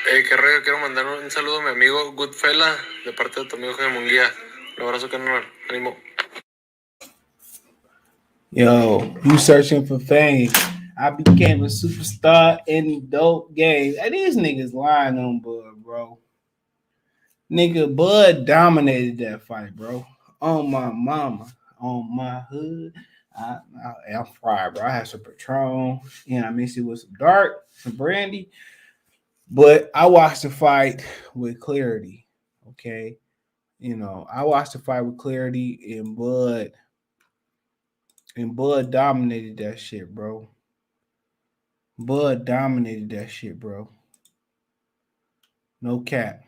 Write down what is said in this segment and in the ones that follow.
Qué rollo, quiero mandar un saludo a mi amigo Goodfella de parte de tu amigo Jaime Munguía. Un abrazo, carnal. Ánimo. Yo, you searching for fame. I became a superstar in the dope game. Hey, these niggas lying on Bud, bro. Nigga, Bud dominated that fight, bro. On my mama, on my hood. I'm fried, bro. I had some Patron, and I mixed it with some dark, some brandy. But I watched the fight with clarity. Okay. I watched the fight with clarity, and Bud dominated that shit, bro. Bud dominated that shit, bro. No cap.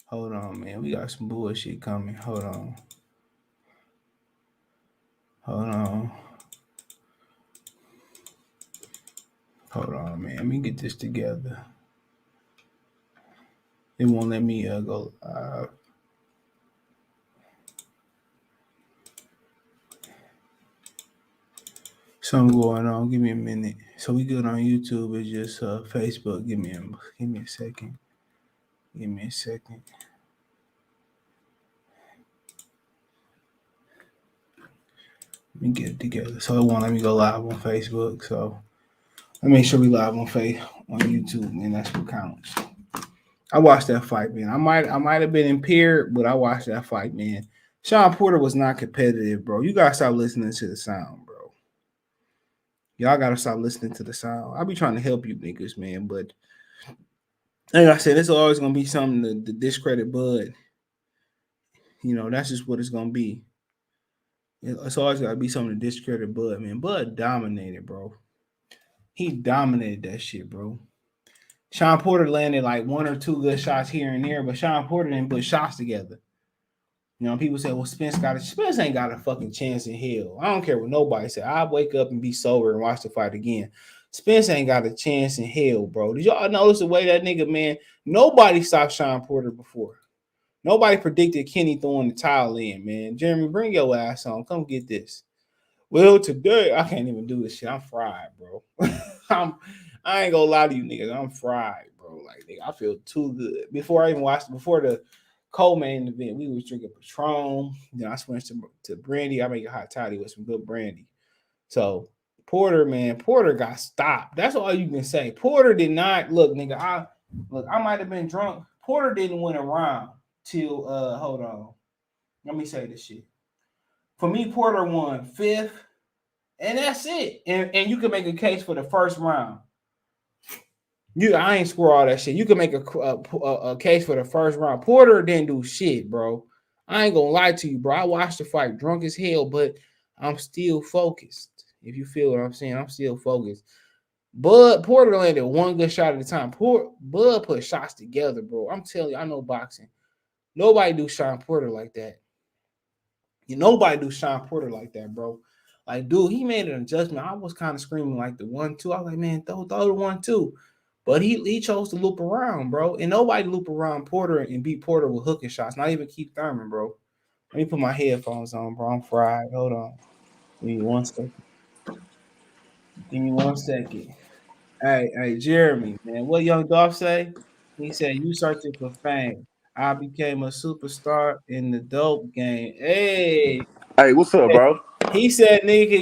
Hold on, man. We got some bullshit coming. Hold on. Hold on. Hold on, man. Let me get this together. It won't let me go. Something going on. Give me a minute. So we good on YouTube. It's just Facebook. Give me a second. Give me a second. Let me get it together. So it won't let me go live on Facebook. So let me make sure we live on YouTube, man. That's what counts. I watched that fight, man. I might have been impaired, but I watched that fight, man. Shawn Porter was not competitive, bro. You gotta stop listening to the sound, bro. Y'all gotta stop listening to the sound. I be trying to help you niggas, man, but like I said, it's always gonna be something to discredit Bud. That's just what it's gonna be. It's always gotta be something to discredit Bud, man. Bud dominated, bro. He dominated that shit, bro. Shawn Porter landed like one or two good shots here and there, but Shawn Porter didn't put shots together. People say, well, Spence ain't got a fucking chance in hell. I don't care what nobody say. I'll wake up and be sober and watch the fight again. Spence ain't got a chance in hell, bro. Did y'all notice the way that nigga, man? Nobody stopped Shawn Porter before. Nobody predicted Kenny throwing the towel in, man. Jeremy, bring your ass on. Come get this. Well, today, I can't even do this shit. I'm fried, bro. I ain't gonna lie to you niggas. I'm fried, bro. Like, nigga, I feel too good. Before the co-main event, we was drinking Patron. Then I switched to brandy. I make a hot toddy with some good brandy. So Porter got stopped. That's all you can say. Porter did not look, nigga. I might have been drunk. Porter didn't win a round till hold on. Let me say this shit. For me, Porter won fifth, and that's it. And you can make a case for the first round. I ain't score all that shit. You can make a case for the first round. Porter didn't do shit, bro. I ain't gonna lie to you, bro. I watched the fight drunk as hell, but I'm still focused. If you feel what I'm saying, I'm still focused. Porter landed one good shot at a time. Bud put shots together, bro. I'm telling you, I know boxing. Nobody do Shawn Porter like that. Nobody do Shawn Porter like that, bro. Like, dude, he made an adjustment. I was kind of screaming like the 1-2. I was like, man, throw the 1-2. But he chose to loop around, bro. And nobody loop around Porter and beat Porter with hooking shots. Not even Keith Thurman, bro. Let me put my headphones on, bro. I'm fried. Hold on. Give me 1 second. Hey, Jeremy, man. What Young Dolph say? He said, you searching for fame. I became a superstar in the dope game. Hey. Hey, what's up, bro? He said, nigga,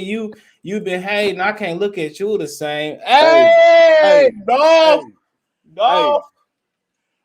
you been hating. I can't look at you the same. Hey, Hey, Dolph. Hey.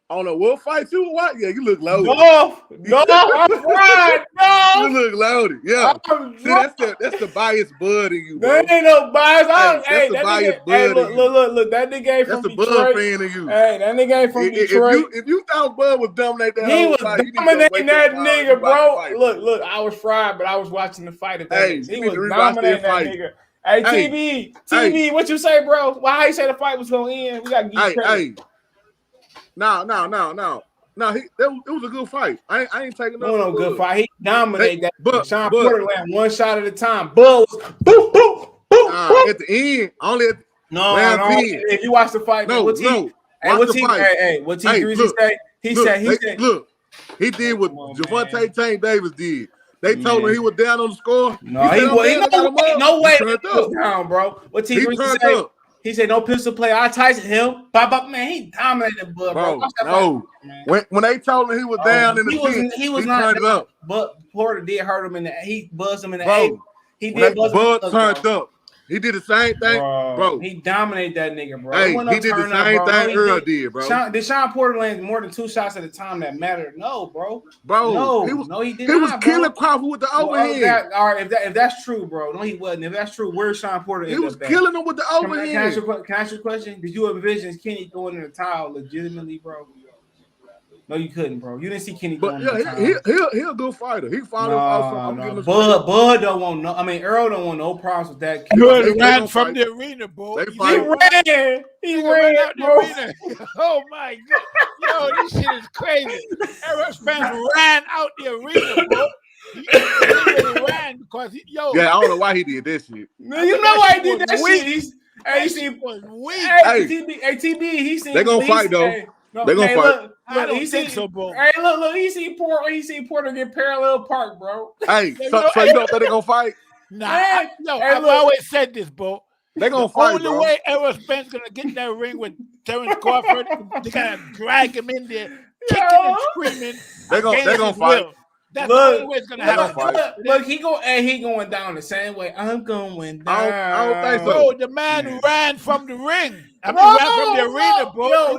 I don't know what fight you what? Yeah, you look loaded. Dolph, I'm fried, Dolph. You look loaded. Yeah. See, that's the biased Bud in you, bro. There ain't no bias. That's the biased Bud in you. Look. That nigga ain't from Detroit. That's the Bud fan in you. Hey, that nigga ain't from Detroit. If you thought Bud was dominating that he whole was fight, dominating that nigga, bro. Look, I was fried, but I was watching the fight. He was dominating that nigga. Hey, TV, what you say, bro? Why you say the fight was gonna end? We gotta give credit. No. It was a good fight. I ain't taking no good fight. He dominated that. But Shawn Porter landed one shot at a time. Bud was boom. At the end, only at no. If you watch the fight, what T Greasy say? He said, look. He did what Javante Tank Davis did. They told him he was down on the score. No, he was no way. He was down, bro. What T Greasy say? He said no pistol play. I Tyson him. Bop, man, he dominated Bud, bro. No. When they told him he was down in the tent, he was not turned up. But Porter did hurt him he buzzed him in the A. He did buzz him. Bud turned up. He did the same thing, bro. He dominated that nigga, bro. Hey, he did the same thing Earl did, bro. Did Shawn Porter land more than 2 shots at a time that mattered? No, bro. No, he did. He was killing Crawford with the overhead. All right, if that's true, bro. No, he wasn't. If that's true, where's Shawn Porter? He was killing him with the overhead. Can I ask you a question? Did you envision Kenny throwing in the towel legitimately, bro? No, you couldn't, bro. You didn't see Kenny going. But yeah, he a good fighter. He fought him. Bud don't want no. I mean, Earl don't want no problems with that. He ran from the arena, bro. He ran. He ran out the arena. Oh my god, yo, this shit is crazy. Errol Spence ran out the arena, bro. He really ran because yeah, I don't know why he did this shit. No, you know why he did that shit. He seen was weak. Hey, TB, he seen. They gonna fight though. They gonna fight. I don't think so, bro. Hey, look, he seen Porter get parallel park, bro. Hey, so you don't think they gonna fight? Nah, I've always said this, bro. They gonna fight, bro. The only way Errol Spence gonna get in that ring with Terence Crawford, they gotta drag him in there, kicking and screaming. They gonna fight. That's the only way it's gonna happen. Look, he going down the same way. I'm going down. I don't think so. Bro, the man ran from the ring. I mean, ran from the arena, bro. Yo,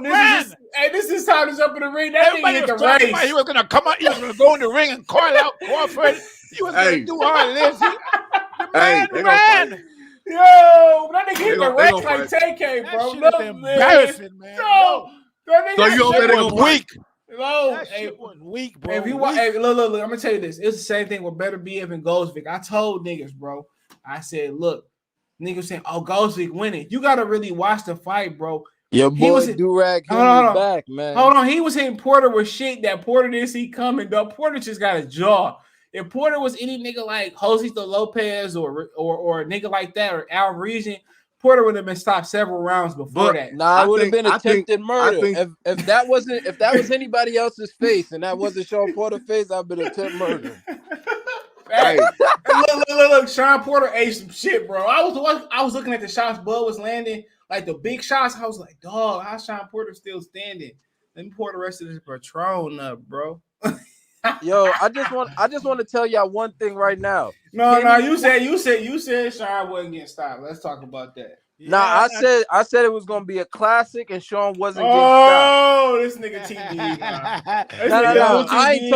this is time to jump in the ring. That nigga hit the race. He was gonna come out. He was gonna go in the ring and call out Crawford. He was gonna do all this. The man ran. Yo, that nigga hit the race like TK, bro. That's embarrassing, man. So you don't think they gonna weak? No, that shit was weak, bro. If you look, I'm gonna tell you this. It's the same thing with Better BF and Goldsvick. I told niggas, bro. I said, look, niggas saying, oh, Goldsvick winning. You gotta really watch the fight, bro. Your boy Durag back, man. Hold on, he was hitting Porter with shit that Porter didn't see coming. Though Porter just got a jaw. If Porter was any nigga like Josito Lopez or a nigga like that or Al Region, Porter would have been stopped several rounds before that. Nah, it would have been attempted murder. If that was anybody else's face and that wasn't Shawn Porter's face, I'd been attempted murder. Hey, look, Shawn Porter ate some shit, bro. I was looking at the shots Bud was landing, like the big shots. I was like, dog, how's Shawn Porter still standing? Let me pour the rest of this Patron up, bro. Yo, I just want to tell y'all one thing right now. No, you said Shawn wasn't getting stopped. Let's talk about that. Nah, I said it was gonna be a classic, and Shawn wasn't getting stopped. Oh, this nigga TB. No. I ain't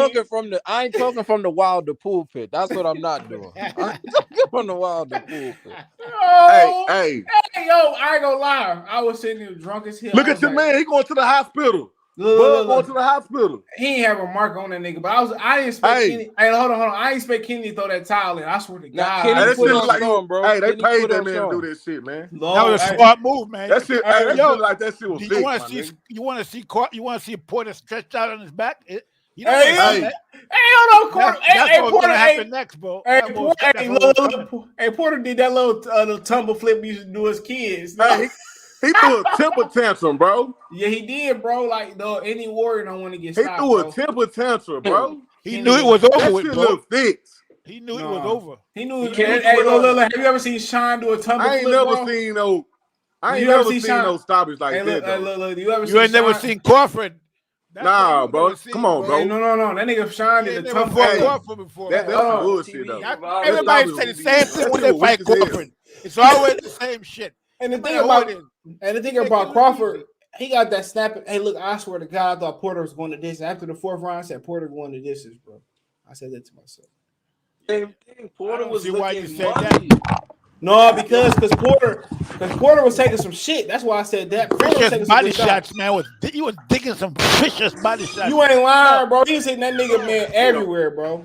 talking from the wild to pulpit. That's what I'm not doing. I'm talking from the wild to pulpit. Oh, hey, yo, I ain't gonna lie. I was sitting there drunk as hell. Look at your man. He going to the hospital. Look. Going to the hospital. He ain't have a mark on that nigga, but I didn't expect Kenny. Hey, hold on. I didn't expect Kenny to throw that towel in. I swear to God. That shit like bro. Hey, they paid that man to do this shit, man. That was a smart move, man. That shit, that shit was big. You want to see Porter stretched out on his back? Hey, hold on, That's what's gonna happen next, bro. Porter did that little tumble flip we used to do as kids. He threw a temper tantrum, bro. Yeah, he did, bro. Like, any warrior don't want to get stopped. He threw a temper tantrum, bro. He knew it was over with, bro. He knew it was over. He knew it. Hey, look, have you ever seen Shawn do a tumble flip, I ain't never seen no stoppage like that. Look, you ain't never seen Crawford. Nah, bro. Come on, bro. No. That nigga Shawn did a tumble Crawford before. That's some bullshit, though. Everybody say the same thing when they fight Crawford. It's always the same shit. And the thing about Crawford, he got that snapping. Hey, look, I swear to God, I thought Porter was going to this. After the 4th round, I said Porter going to this, bro. I said that to myself. Same thing. Porter was looking why you said that. No, because Porter was taking some shit. That's why I said that. Vicious body shots, man. He was digging some vicious body shots. You ain't lying, bro. He was hitting that nigga, man, everywhere, bro.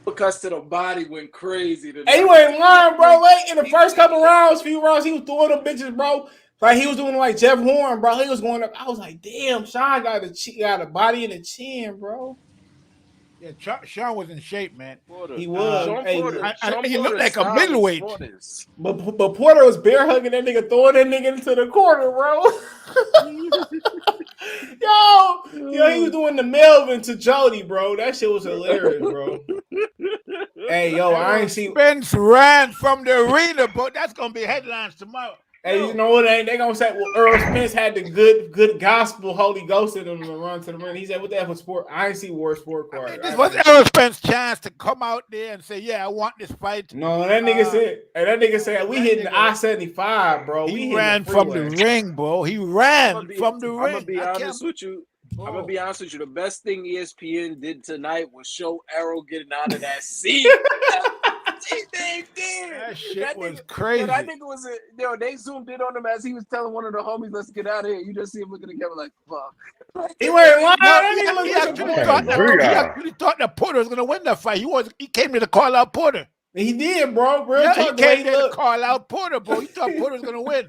Because to the body went crazy. Hey, you ain't lying, bro. Like in the first few rounds, he was throwing them bitches, bro. Like he was doing like Jeff Horn, bro. He was going up. I was like, damn, Shawn got a body and a chin, bro. Yeah, Shawn was in shape, man. He was. He looked like a middleweight. But Porter was bear hugging that nigga, throwing that nigga into the corner, bro. Yo, he was doing the Melvin to Jody, bro. That shit was hilarious, bro. Hey, yo, I ain't seen Spence ran from the arena, bro. That's gonna be headlines tomorrow. Hey, you know what? They gonna say, well, Earl Spence had the good gospel Holy Ghost in him to run to the ring. He said, "What the hell for sport? I ain't see war sport card." I mean, this was Errol Spence's chance to come out there and say, "Yeah, I want this fight." No, that nigga said, "We hitting I-75, bro. He ran from the ring, bro. He ran from the ring." I'm gonna be honest with you. I'm gonna be honest with you. The best thing ESPN did tonight was show Errol getting out of that seat. They did. That shit was crazy. I think it was they zoomed in on him as he was telling one of the homies, "Let's get out of here." You just see him looking at the camera like, "Fuck." He went lying. He actually thought that Porter was gonna win that fight. He came to call out Porter. He did, bro. He came there to call out Porter, bro. He thought Porter was gonna win.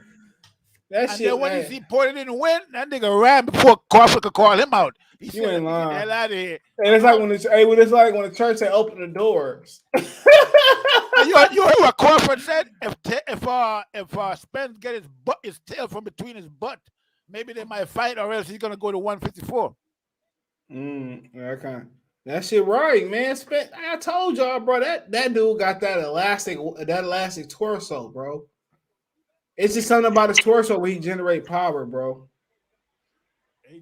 That and shit. Then when he see Porter didn't win, that nigga ran before Crawford could call him out. He said, ain't lying. "Get the hell out of here." And it's like when the church said open the doors. You heard what Crawford said? If Spence get his tail from between his butt, maybe they might fight, or else he's gonna go to 154. That shit right, man. Spence, I told y'all, bro. That dude got that elastic torso, bro. It's just something about his torso where he generate power, bro.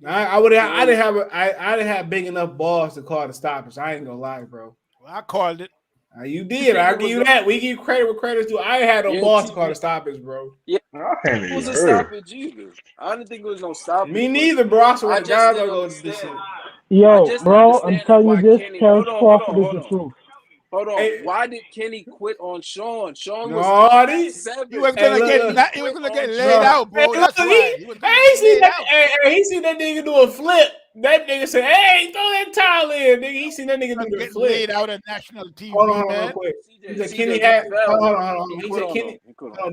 I didn't have big enough balls to call the stoppage. I ain't gonna lie, bro. Well, I called it. You did. I give you that. We give credit where credit's due. I ain't had no balls to call the stoppage, bro. Yeah, it was a stoppage either. I didn't think it was no stoppage. Me neither, bro. I swear to God, I'm gonna do this shit. Yo, bro, I'm telling you this. Terence Crawford is the truth. Hold on. Hey, why did Kenny quit on Shawn? Shawn was he was gonna get laid out, bro. That's why. He seen that nigga do a flip. That nigga said, "Hey, throw that towel in, nigga." He seen that nigga do the flip. Laid out on national TV. Hold on, real quick. He said Kenny had. Hold on. He said Kenny.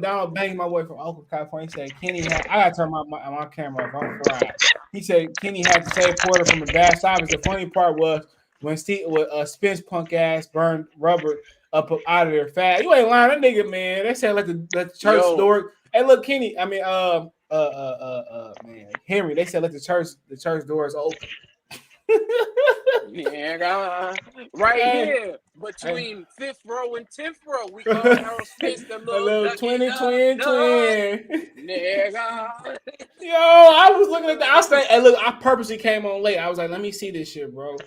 Donald banged my way from Oakland, California. He said Kenny had. I gotta turn my camera off. I'm fried. He said Kenny had to save Porter from a bad stoppage. The funny part was when Spence punk ass burned rubber up out of there fast. You ain't lying, that nigga, man. They said let the church door. Hey, look, Kenny. I mean, man, Henry. They said let the church doors open. Yeah, right here between 5th row and 10th row, we call Errol Spence the little twin. Yo, I was looking at that. I said, "Hey, look, I purposely came on late. I was like, let me see this shit, bro."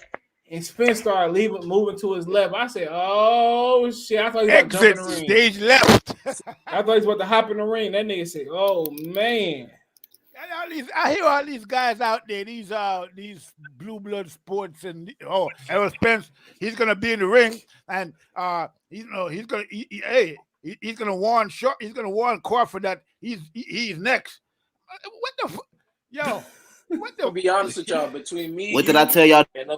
And Spence started moving to his left. I said, "Oh shit!" I thought he was about to jump in the ring. Stage left. I thought he was about to hop in the ring. That nigga said, "Oh man." I hear all these guys out there, these blue blood sports, and Errol Spence, he's gonna be in the ring, and he's gonna warn Crawford that he's next. What the yo? What the? To be honest with y'all, between me, what did I tell y'all? And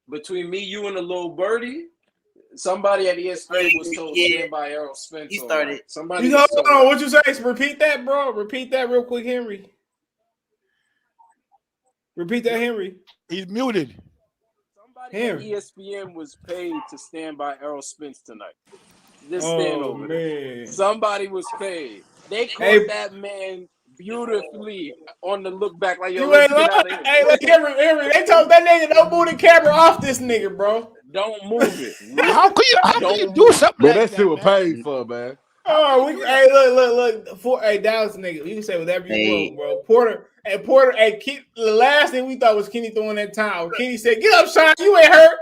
between me, you, and the little birdie. Somebody at ESPN was told stand by Errol Spence. He started. Somebody. What you say? Repeat that, bro. Repeat that real quick, Henry. Repeat that, Henry. He's muted. Somebody at ESPN was paid to stand by Errol Spence tonight. Just stand over there. Somebody was paid. They caught that man beautifully on the look back like, yo, let's get out of here. Hey, look, Henry, they told that nigga don't move the camera off this nigga, bro. Don't move it. How can you do something but like that shit was paid for, man. Oh, look. Hey, Dallas nigga, you can say whatever you want, bro. Porter, the last thing we thought was Kenny throwing that towel. Kenny said, "Get up, Shawn, you ain't hurt."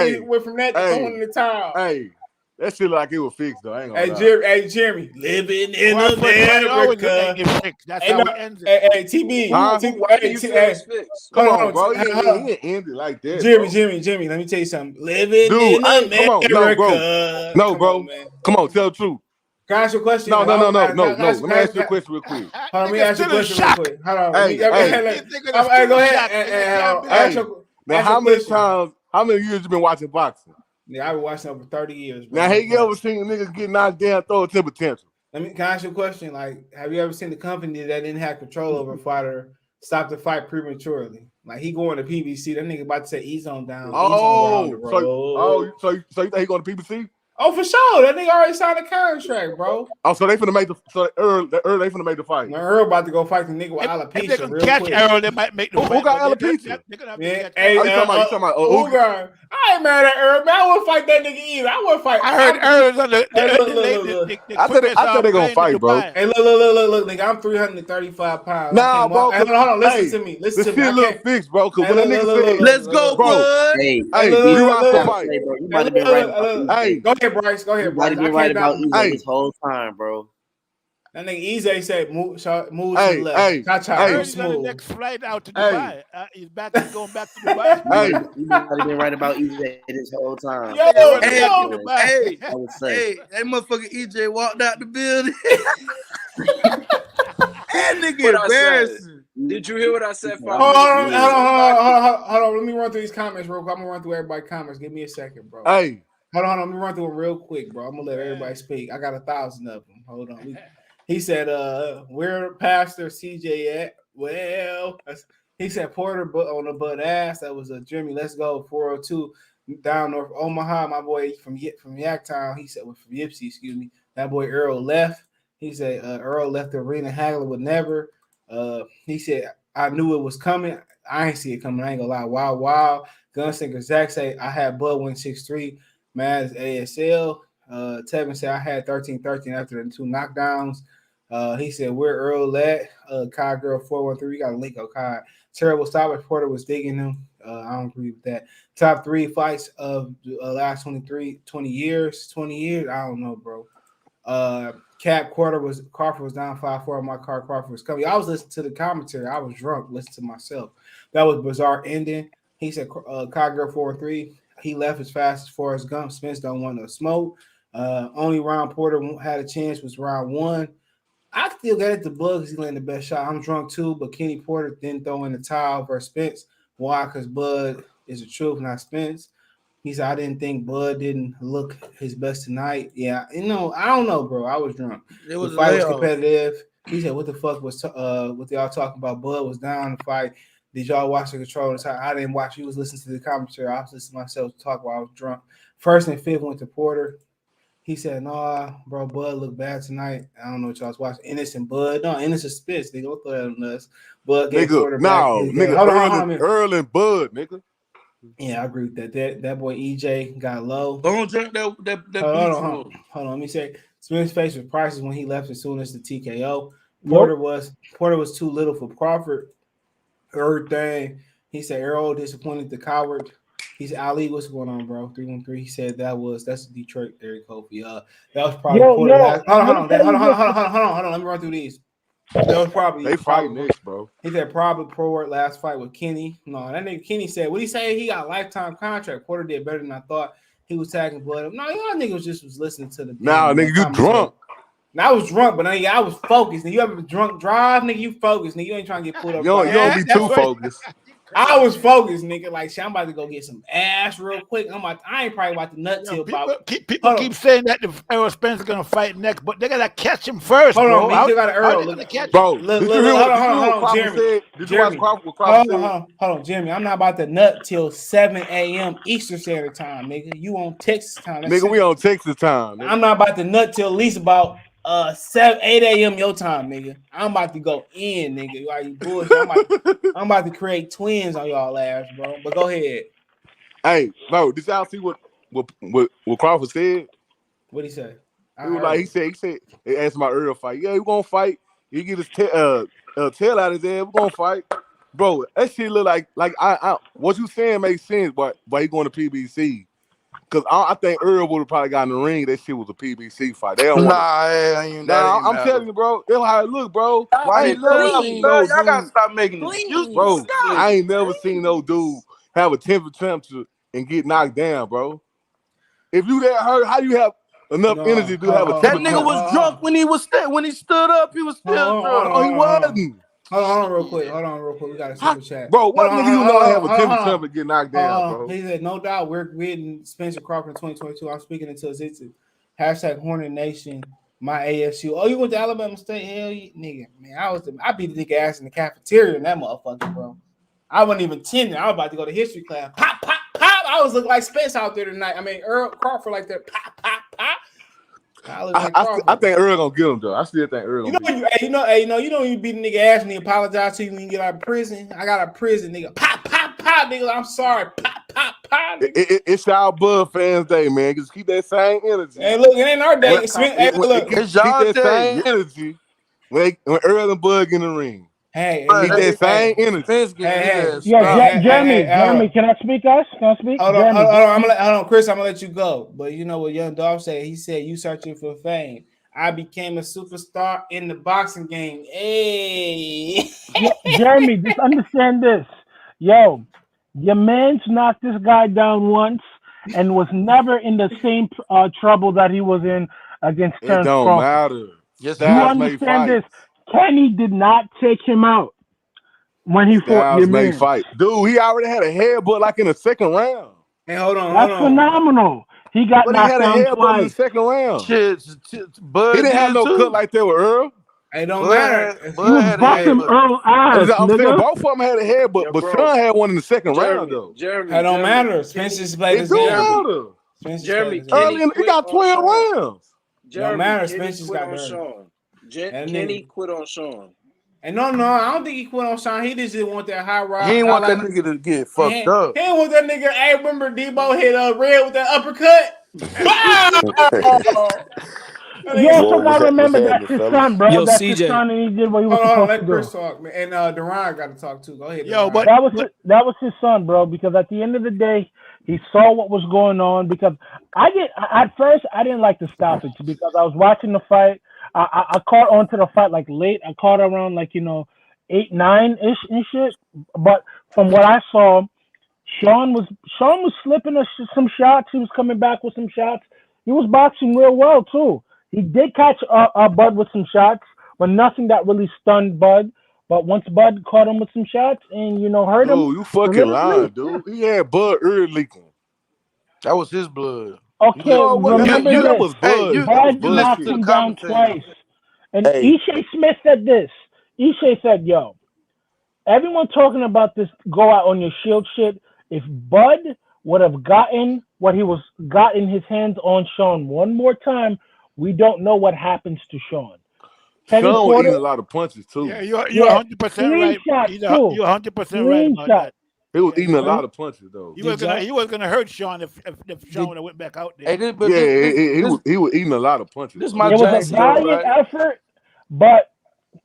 He went from that to throwing the towel. Hey, that shit like it was fixed though. I ain't gonna lie. Jeremy, living in America. That's how it ends. Hey, TB. Come on, bro. He didn't end it like that. Jimmy, let me tell you something. Living in America. No, bro. Come on, tell the truth. Can I ask you a question? No. Let me ask you a question real quick. Let me ask you a question real quick. Hold on. Hey, go ahead. Now, how many years you been watching boxing? Yeah, I've been watching over 30 years. Bro. Now, have you ever seen niggas get knocked down, throw a temper tantrum? Can I ask you a question? Like, have you ever seen the company that didn't have control over a fighter stop the fight prematurely? Like, he going to PBC. That nigga about to say, ease on down. So you think he going to PBC? Oh, for sure. That nigga already signed a contract, bro. Oh, so they finna make Earl they finna make the fight. Now Earl about to go fight the nigga with alopecia if they can real catch quick. Earl, they might make the fight. Who got alopecia? They're gonna have Yeah, to catch hey, Earl. you talking about Ugar. I ain't mad at Earl, man. I wouldn't fight that nigga either. I wouldn't fight. I heard Earl is on the I thought they gonna fight, bro. Hey, look, nigga. I'm 335 pounds. Nah, bro. Hey, hold on. Listen to me. The shit look fixed, bro. Cause when that nigga said, let's go, bro. Hey, you watch the fight. You might have been right about EJ. Hey, go ahead, Bryce. Go ahead, Bryce. You might have been right about EJ this whole time, bro. That nigga EJ said move to the left. He's on the next flight out to Dubai. He's going back to Dubai. You might have been right about EJ this whole time. Hey, I would say. That motherfucker EJ walked out the building. That nigga embarrassing. Did you hear what I said? Hold on. Let me run through these comments real quick. I'm gonna run through everybody's comments. Give me a second, bro. Hey. Hold on. Let me run through them real quick, bro. I'm gonna let everybody speak. I got 1,000 of them. Hold on. He said, where Pastor CJ at? Well, he said Porter on the butt ass. That was a Jimmy. Let's go 402 down north Omaha. My boy from Yacktown. He said, from Yipsy, excuse me. That boy Earl left. He said Earl left the arena. Hagler would never. He said, I knew it was coming. I ain't see it coming. I ain't gonna lie. Wow. Gunslinger Zach say I had Bud 163. Maz ASL. Tevin said I had 13-13 after the 2 knockdowns. He said where Earl at? Kai Girl 413. We got a link on Kai. Terrible stoppage. Porter was digging him. I don't agree with that. Top 3 fights of the last 20 years. 20 years. I don't know, bro. Crawford was down 5-4 on my car. Crawford was coming. I was listening to the commentary. I was drunk, listening to myself. That was bizarre ending. He said Kai Girl 4-3. He left as fast as Forrest Gump. Spence don't want no smoke. Only round Porter had a chance was round 1. I still got it to Bud because he landed the best shot. I'm drunk too, but Kenny Porter didn't throw in the towel versus Spence. Why? Because Bud is the truth, not Spence. He said, I didn't think Bud didn't look his best tonight. Yeah, I don't know, bro. I was drunk. The fight was competitive. He said, what the fuck was what y'all talking about? Bud was down the fight. Did y'all watch the control? I didn't watch. He was listening to the commentary. I was listening to myself talk while I was drunk. 1st and 5th went to Porter. He said, nah, bro, Bud looked bad tonight. I don't know what y'all was watching. Innocent Bud. No, Innocent Spence. They don't throw that on us. Bud gave Porter back. Earl and Bud, nigga. Yeah, I agree with that. That boy EJ got low. Don't drink that hold on. Let me say, Spence face was priceless when he left as soon as the TKO. Porter was too little for Crawford. Everything. He said, Earl disappointed the coward. He said, Ali, what's going on, bro? 313. He said that's Detroit Eric Kofi. That was probably Porter. Hold on. Let me run through these. That was probably they fight next, bro. He said probably Porter last fight with Kenny. No, that nigga Kenny said, what he say? He got a lifetime contract. Porter did better than I thought. He was tagging blood. No, y'all niggas just was listening to the. Nah, nigga, you drunk. I was drunk, but I was focused. Nigga, you ever drunk drive, nigga? You focused, nigga. You ain't trying to get pulled up. You don't be too focused. I was focused, nigga. Like, shit, I'm about to go get some ass real quick. I ain't probably about to nut till about. People keep saying that the Errol Spence is gonna fight next, but they gotta catch him first. Hold bro. on, you got Earl. Bro, hold on, Jeremy. I'm not about to nut till 7 a.m. Eastern Standard Time, nigga. You on Texas time? Nigga, we on Texas time. Nigga. I'm not about to nut till at least about 8 a.m. your time, nigga. I'm about to go in, nigga. Why you bullshit? I'm about to create twins on y'all ass, bro. But go ahead. Hey, bro, did y'all see what Crawford said? What'd he say? He said, he asked my Earl fight. Yeah, we gonna fight. He get his tail out his head. We gonna fight, bro. That shit look like I what you saying makes sense, but he going to PBC. Because I think Earl would have probably gotten in the ring. That shit was a PBC fight. They don't I'm telling you, bro. That's how it look, bro. I ain't never seen no dude. Y'all gotta stop making excuses, bro. I ain't never seen no dude have a temper temperature and get knocked down, bro. If you that hurt, how do you have enough energy to have a temper? That nigga was drunk when he stood up. He was still drunk. Oh, he wasn't. Hold on real quick. We got a super chat. Bro, what nigga you know have a temper to get knocked down, bro? He said, no doubt, we're in Spencer Crawford in 2022. I'm speaking until it's hashtag Hornet Nation, my ASU. Oh, you went to Alabama State? Hell, nigga. Man, I beat the nigga ass in the cafeteria in that motherfucker, bro. I wasn't even 10. I was about to go to history class. Pop. pop. I was looking like Spence out there tonight. I mean, Earl Crawford like that. Pop, pop, pop. I think Earl gonna get him though. I still think Earl gonna get him. You know, you beat a nigga ass and he apologize to you when you get out of prison. I got out of prison, nigga. Pop, pop, pop, nigga. I'm sorry. Pop, pop, pop. It's our Bud fans day, man. Just keep that same energy. Hey, look, it ain't our day. It's y'all day. Same energy when Earl and Bud get in the ring. Hey, keep that same energy. Jeremy, can I speak, guys? Can I speak? Hold on, Chris. I'm gonna let you go. But you know what Young Dolph said? He said, "You searching for fame. I became a superstar in the boxing game." Hey, Jeremy, just understand this. Yo, your man's knocked this guy down once and was never in the same trouble that he was in against Terence Crawford. It don't matter. Yes, you understand this? Kenny did not take him out when he fought your man. Fight. Dude, he already had a headbutt like in the second round. Hey, hold on. That's phenomenal. He got knocked down twice. In the second round. He didn't have no cut like that with Earl. It don't matter. He was busting Earl ass, I'm saying both of them had a headbutt, but bro. Shawn had one in the second round though. It don't matter. Spencer's played his game. Jeremy, he got 12 rounds. Don't matter. Spencer's got Shawn. Kenny quit on Shawn. And no, I don't think he quit on Shawn. He just didn't want that high ride. He didn't want that nigga to get fucked up. He didn't want that nigga. Hey, remember Debo hit Red with that uppercut? You also gotta remember that's his son, bro. That's CJ. his son, and he did what he was supposed to do. Let Chris talk, man. And Duran got to talk too. Go ahead. Yo, but that was his son, bro. Because at the end of the day, he saw what was going on. Because at first I didn't like the stoppage because I was watching the fight. I caught onto the fight like late. I caught around 8, 9-ish and shit. But from what I saw, Shawn was slipping some shots. He was coming back with some shots. He was boxing real well too. He did catch Bud with some shots, but nothing that really stunned Bud. But once Bud caught him with some shots and hurt him. Oh, you fucking lying, dude. He had Bud early leaking. That was his blood. Okay, remember this. That was Bud. Bud knocked him down twice. And Ishe Smith said this. Ishe said, yo, everyone talking about this go out on your shield shit. If Bud would have gotten what he gotten his hands on Shawn one more time, we don't know what happens to Shawn. Shawn was eating a lot of punches too. Yeah, you're 100% right. You're 100% right about that. He was eating a lot of punches though. He was gonna hurt Shawn if Shawn would have went back out there. He was eating a lot of punches. It was a valiant effort, but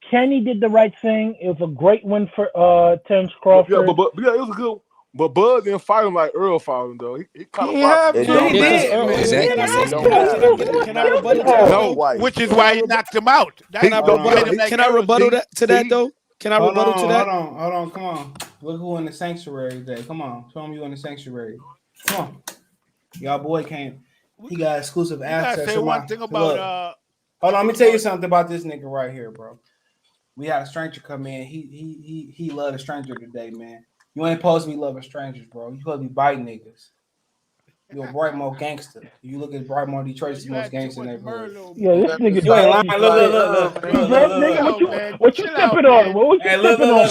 Kenny did the right thing. It was a great win for Terence Crawford. Yeah, it was a good. But Bud didn't fight him like Earl fought him though. He kind of Can I rebuttal that? No, which is why he knocked him out. Can I rebuttal to that though? Can I rebuttal to that? Hold on, come on. Look who in the sanctuary today. Come on, show him you in the sanctuary. Come on, y'all boy came. He got exclusive access. Say one thing about. Hold on, let me tell you something about this nigga right here, bro. We had a stranger come in. He loved a stranger today, man. You ain't supposed to be loving strangers, bro. You supposed to be biting niggas. You're a Brightmore gangster. You look at Brightmore, Detroit's the most gangster neighborhood. Yeah, this nigga. You ain't lying. Look. What you sipping on? What you sipping on?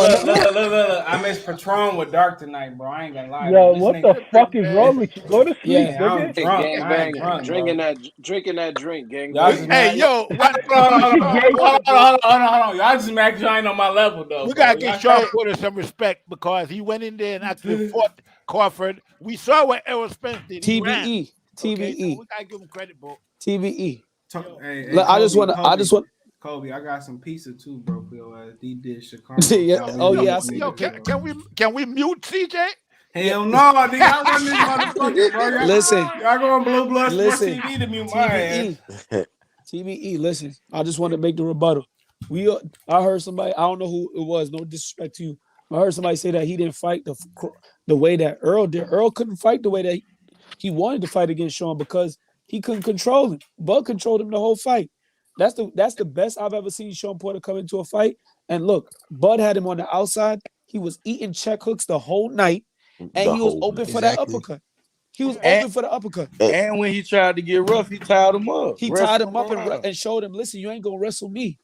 Look. I miss Patron with Dark tonight, bro. I ain't gonna lie. Yo, what the fuck is wrong with you? Go to sleep, nigga. I'm drunk. Drinking that drink, gang. Hey, yo. Hold on. Y'all just mad because y'all ain't on my level, though. We gotta give Shawn Porter some respect because he went in there and actually fought Crawford. We saw what Errol Spence did. TBE. Okay, so we gotta give him credit, bro. TBE. Hey, look, I just want. Kobe, I got some pizza too, bro. For your ass. D-dish Chicago. Yo, can we mute CJ? Hell no, nigga. I run this motherfucker, bro. Listen, y'all going Blue Blood Sports TV to mute my ass. TBE. Listen, I just want to make the rebuttal. I heard somebody. I don't know who it was. No disrespect to you. I heard somebody say that he didn't fight the way that Earl did. Earl couldn't fight the way that he wanted to fight against Shawn because he couldn't control him. Bud controlled him the whole fight. That's the best I've ever seen Shawn Porter come into a fight. And look, Bud had him on the outside. He was eating check hooks the whole night, and he was open for that uppercut. He was open for the uppercut. And when he tried to get rough, he tied him up. He tied him up and showed him, listen, you ain't gonna wrestle me.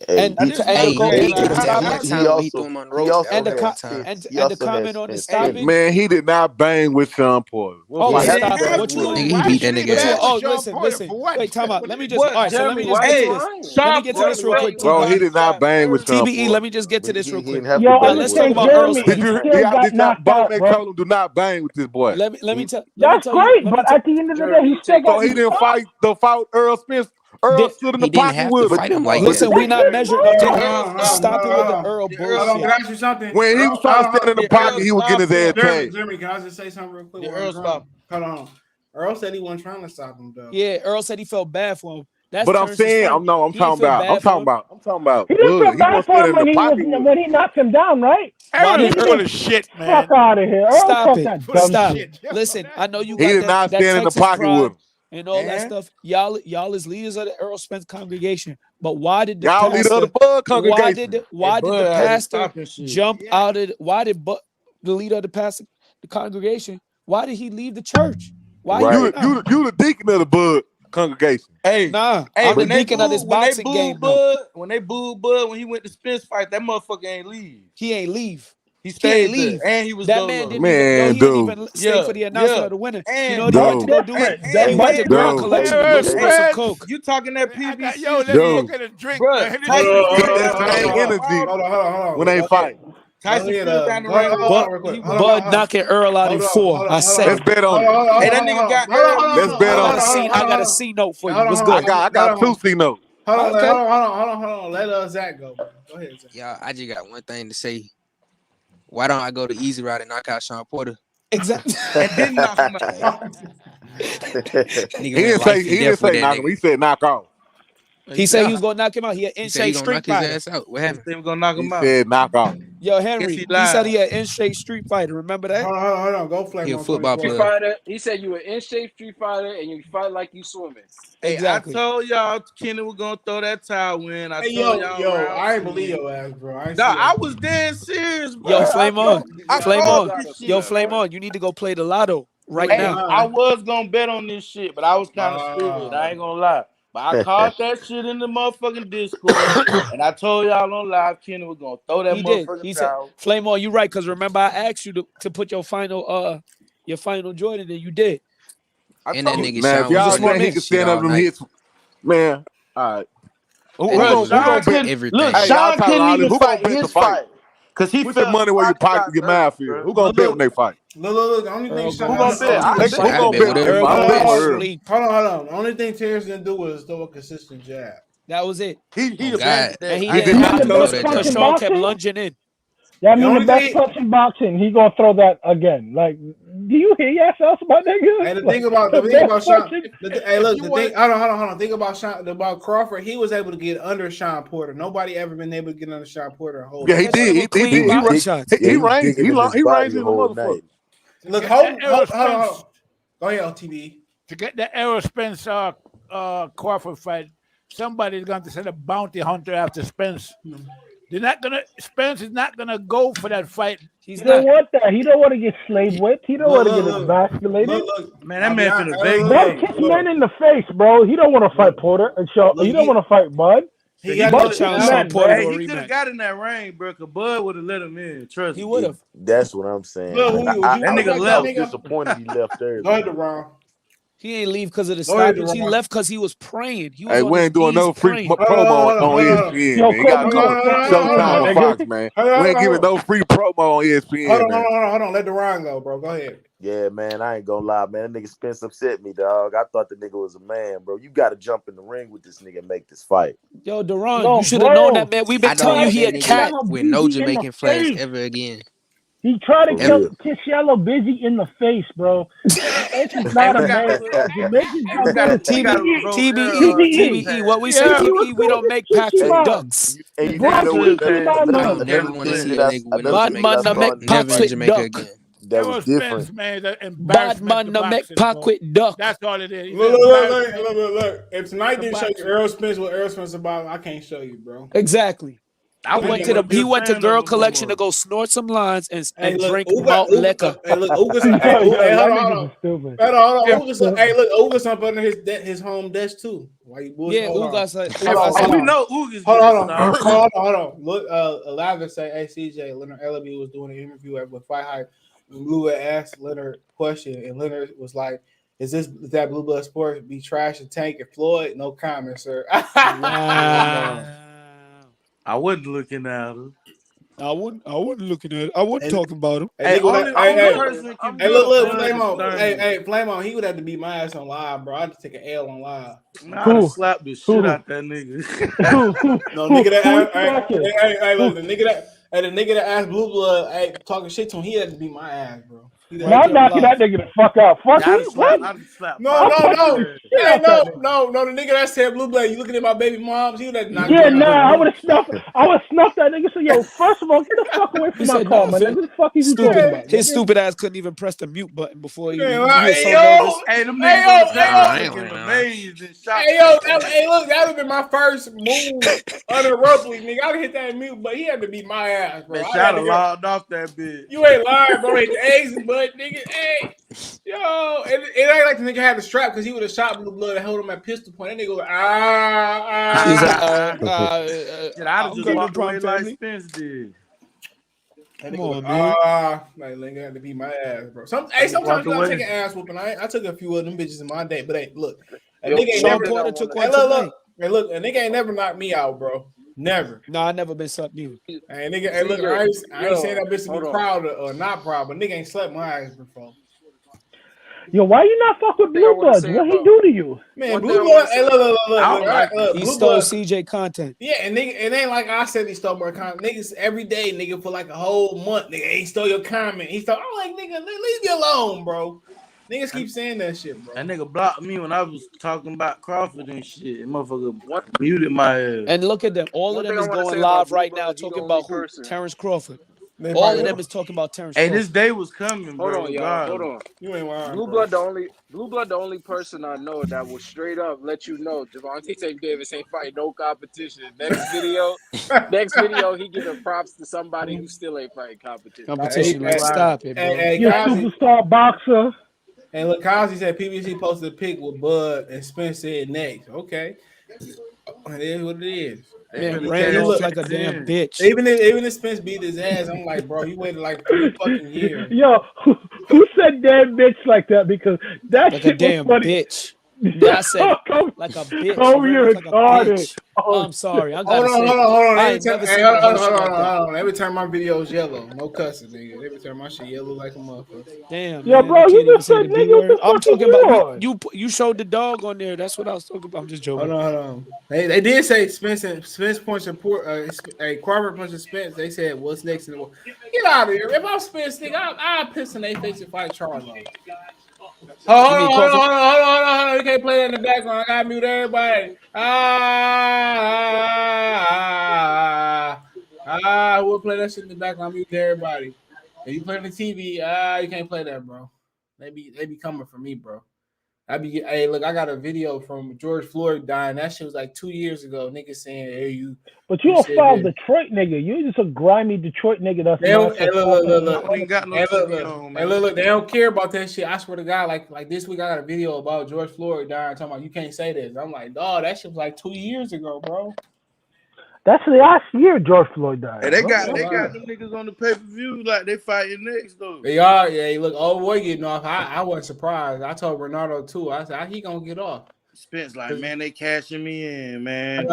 And Now, this and my to go thing, back to like, the how stoppage, the He threw him on the ropes. and That the was that time. and the comment on the stoppage. Man, he did not bang with Shawn Porter. Oh, What fight? stop it! What you? Nigga, he Why beat should that he nigga bang ass. with Oh, Shawn Porter listen. for what? Wait, time out. Let me just. What? All right, so let me Jeremy, just why get to you this. lying? Let me Sean get to Porter this real quick, Bro, he TBE. did not bang with Shawn TBE. Porter. Let me just get to this real quick. Yo, Now let's talk understand, about Earl Jeremy, Spence. he Did still got y'all knocked Bo out, Nick bro. told him do not bang with this boy? Let me tell That's you. great, Let me but tell. at the end of the day, Jeremy, he you still take got So he didn't fight Earl Spence. Earl stood in the He didn't pocket have with to him. fight him like Listen, that. we not measuring up to Earl stop it with the Earl Did Earl Hold on, can bullshit. I ask you something? When he was trying to stand in the Did pocket, Earl he was getting his ass stop him? changed. Jeremy, can I just say something real quick? Did while I'm Earl drunk? stop him? Hold on. Earl said he wasn't trying to stop him though. Yeah, Earl said he felt bad for him. That's But I'm Terence's saying, friend. I'm He didn't talking feel about bad for him. Bud. He didn't feel He bad wasn't for standing him in the pocket with him. when he knocked him down, right? Why Earl did is Nigga, full Earl of shit, fuck man. out of here. Earl stop talk it? that Full of dumb Stop shit. it. shit. Listen, I know you He got did not that stand in the Texas pocket with pride him. and all that stuff. Y'all is leaders of the Earl Spence congregation. But why did the Y'all leader of the pastor? Bud Why did congregation. the pastor stopping shit. jump Yeah. out of? Why did the leader of the pastor, the congregation? Why did he leave the church? Why he went out? You the deacon of the Bud congregation. Hey, Nah, hey, I'm the deacon of this boxing game. Though when they booed Bud when he went to Spence fight, that motherfucker ain't leave. he ain't leave. He He stayed ain't there, leave. and he was That dolo. man didn't Man, even. He didn't dude. even stay for the announcement of the winner. You know And what he went to go That's do? different. He went to and girl Dude. collection to go Earl smoke some Spence. coke. you talking that I got, PBC yo, let shit, me go Dude. get a drink. bro? Man. Tyson He still got down that there same ring. energy Hold on. when they fight. Tyson still down the Hold ring. on, real quick. Hold Bud on. knocking Earl out in 4. I said Let's it. bet on it. Hey, that nigga got Earl. Let's bet on it. I got a C note for you. What's I good? got 2 C notes. Hold Okay. on. Let Zach go, man. Go ahead, Zach. Yeah, I just got one thing to say. Why don't I go the easy route and knock out Shawn Porter? Exactly. And didn't knock him out. Nigga He went life and didn't death with say that knock him. nigga. He said knock off. He said he was gonna knock him out. He an He said he in-shape gonna street knock his fighter. ass out. What He happened? said we're gonna knock He him out. said knock off. Yo, Guess Henry, he he said lied. he an in-shape street fighter. Remember that? Hold on. Go flame He a on football 24. Street player. fighter. He said you an in shape street fighter and you fight like you swimming. Hey, Exactly. I told y'all Kenny was gonna throw that towel in. I Hey, told y'all round I ain't 2. believe your ass, bro. I ain't Nah, see I that. was dead serious, bro. Yo, Flame on. I Flame called on. this shit. Yo, Flame on. You need to go play the lotto right Hey, now. I was gonna bet on this shit, but I was kind of scared. I ain't gonna lie. But I called that shit in the motherfucking Discord, and I told y'all on live Kenny was gonna throw that He did. motherfucking He said, towel. Flame on, you right, because remember I asked you to put your final Jordan and you did. And that nigga Now, if Shawn was y'all just one think he minute. can shit stand up all them night. hits, man, all right. That Who nigga gonna was bet? everything. Hey, y'all talking all this. Who gonna bet the fight? Cause he Put your felt money where your mouth is. Who gonna bet when they fight? Look. The only thing Earl Sean gonna did. Who I gonna bet bet? whatever Earl you I'm gonna betting go on to Earl. sleep. Hold on. The only thing Terence didn't do was throw a consistent jab. That was it. He Oh, abandoned God. that. And he He didn't did You have mean not the throw to that best punch because jab. in Shawn kept boxing? lunging in. Yeah, I The mean the only best thing- punch in boxing. He gonna throw that again. Like, do you hear yourself, my nigga? And the Like, thing about the best Sean, punch in- hey, look, you the want- thing. Hold on. Think about about Crawford. He was able to get under Shawn Porter. Nobody ever been able to get under Shawn Porter. And hold Yeah, him. he did. He Clean did. body shots. He ranged. He ranged in the motherfucker. Look, Get hold that Errol on. Spence. Go ahead, OTB. To get the Errol Spence Crawford fight, somebody's going to send a bounty hunter after Spence. They're not gonna. Spence is not gonna go for that fight. He don't want that. He don't want to get slave whipped. He don't want to get emasculated. Man, that man finna Bud kick men in the face, bro. He don't want to fight Porter and show. He don't want to fight Bud. Bud challenged Shawn Porter to a he could have rematch. got in that ring, bro. Cause Bud would have let him in. Trust me. He would have. That's what I'm saying. Look, That nigga left. I was disappointed he left early. Go ahead, DeRon. He ain't leave because of the Go ahead, stoppage. He DeRon. left because he was praying. He was Hey, on we his ain't doing knees no free praying. promo on ESPN, Yo, man. You gotta go Showtime or Fox, man. We ain't giving no free promo on ESPN, man. Hold on. Let DeRon go, bro. Go ahead. Yeah, man, I ain't gonna lie, man. That nigga Spence upset me, dog. I thought the nigga was a man, bro. You gotta jump in the ring with this nigga and make this fight. Yo, DeRon, you should have known that, man. We've been I telling don't you let he that a cat. nigga with no Jamaican flags ever again. He tried to Ever. kiss Yellow Busy in the face, bro. Spence is not a man. Jamaicans don't do TBE. What we say, TBE, we don't make packs with ducks. And you Bro, know what? I don't never want to see a nigga with no Bad Jamaican man flag. make Never packs in with Jamaica duck. again. That was different. Spence, man, that Bad embarrassment man to no make boxing, pack bro. with duck. That's all it is. Look. If tonight didn't show you boxing. Errol Spence what Errol Spence about, I can't show you, bro. Exactly. He went to Girl Collection to go snort some lines and drink malt liquor. Hey, look, Uga's. Hey, hold on. Hold on. Uga's up under his home desk too. Why you bullshit? Yeah, Uga's like. We know Uga's. Hold on. Look, Lava say, "Hey, CJ, Leonard Ellaby was doing an interview with Fight Hype. Blue asked Leonard a question, and Leonard was like, Is that Blue Blood Sports be trash and Tank and Floyd? No comment, sir." Wow. I wasn't looking at him. I wasn't looking at it. I wasn't talking about him. Hey, look, Flame-On, he would have to beat my ass on live, bro. I'd take an L on live. I'd slap the shit out that nigga. No, nigga that the nigga that asked Blue Blood, talking shit to him, he had to beat my ass, bro. I'm knocking that nigga the fuck out. Fuck you. No. The nigga that said Blue Blood, you looking at my baby moms, he would have knocked I would have snuffed that nigga. So, yo, first of all, get the fuck away from my car, man. What the fuck is you talking about? His stupid ass couldn't even press the mute button before he was so nervous. Them niggas look, that would have been my first move uninterruptedly, nigga. I would hit that mute, but he had to beat my ass, bro. I should have logged off that bitch. You ain't lying, bro. Hit the eggs and butt, nigga. Hey, yo, it ain't like the nigga had the strap because he would have shot Blue Blood and held him at pistol point. That nigga was I'd have just walked away like Spence did. Come on, man. Nigga had to beat my ass, bro. Sometimes you gotta take an ass whooping. I took a few of them bitches in my day, but hey, look, a nigga ain't never took one. Look, a nigga ain't never knocked me out, bro. Never. No, I never been slept neither. Hey, nigga, hey, look, I ain't saying that bitch to be proud or not proud, but nigga ain't slept my ass before. Yo, why you not fuck with Blue Blood? What he do to you? Man, Blue Blood, hey, look. He stole CJ content. Yeah, and nigga, it ain't like I said he stole more content. Niggas every day, nigga, for like a whole month, nigga, he stole your comment. He stole, I'm like, nigga, leave me alone, bro. Niggas keep saying that shit, bro. That nigga blocked me when I was talking about Crawford and shit. And motherfucker muted my ass. And look at them. All of them is going live right now talking about who? Terence Crawford. All of them is talking about Terence Crawford. Hey, this day was coming, bro. Hold on, y'all. Hold on. You ain't lying, Blue Blood, the only person I know that will straight up let you know Javante St. Davis ain't fighting no competition. Next video, he giving props to somebody who still ain't fighting competition. Stop it, bro. You superstar boxer. And look, Kazi said PBC posted a pic with Bud and Spence said next. Okay. It is what it is. Man, Randy looks like a damn bitch. Even if Spence beat his ass, I'm like, bro, you waited like 3 fucking years. Yo, who said damn bitch like that? Because that like shit a damn was funny. bitch. Yeah, I said like a bitch. Oh, you're retarded. Oh, I'm sorry. I hold on. Hold on. Every time my video is yellow, no cussing, nigga. Every time my shit yellow like a motherfucker. Damn. Yeah, bro, you just said nigga. I'm talking about you showed the dog on there. That's what I was talking about. I'm just joking. Hold on. They did say Spence punching Crawford punching Spence. They said what's next in the world. Get out of here. If I'm Spence, nigga, I'll piss in their face and fight Charles. Hold on. You can't play that in the background. I gotta mute everybody. We'll play that shit in the background. Mute everybody. If you play on the TV, you can't play that, bro. They be coming for me, bro. Hey, look, I got a video from George Floyd dying. That shit was like 2 years ago. Niggas saying, hey, you. But you a foul Detroit nigga. You just a grimy Detroit nigga. That's look. They don't care about that shit. I swear to God, like this week I got a video about George Floyd dying, talking about you can't say this. I'm like, dog, that shit was like 2 years ago, bro. That's the last year George Floyd died. Hey, they got them niggas on the pay-per-view like they fighting next though. They are, yeah. Look, old boy getting off. I wasn't surprised. I told Bernardo too. I said he gonna get off. Spence like, man, they cashing me in, man.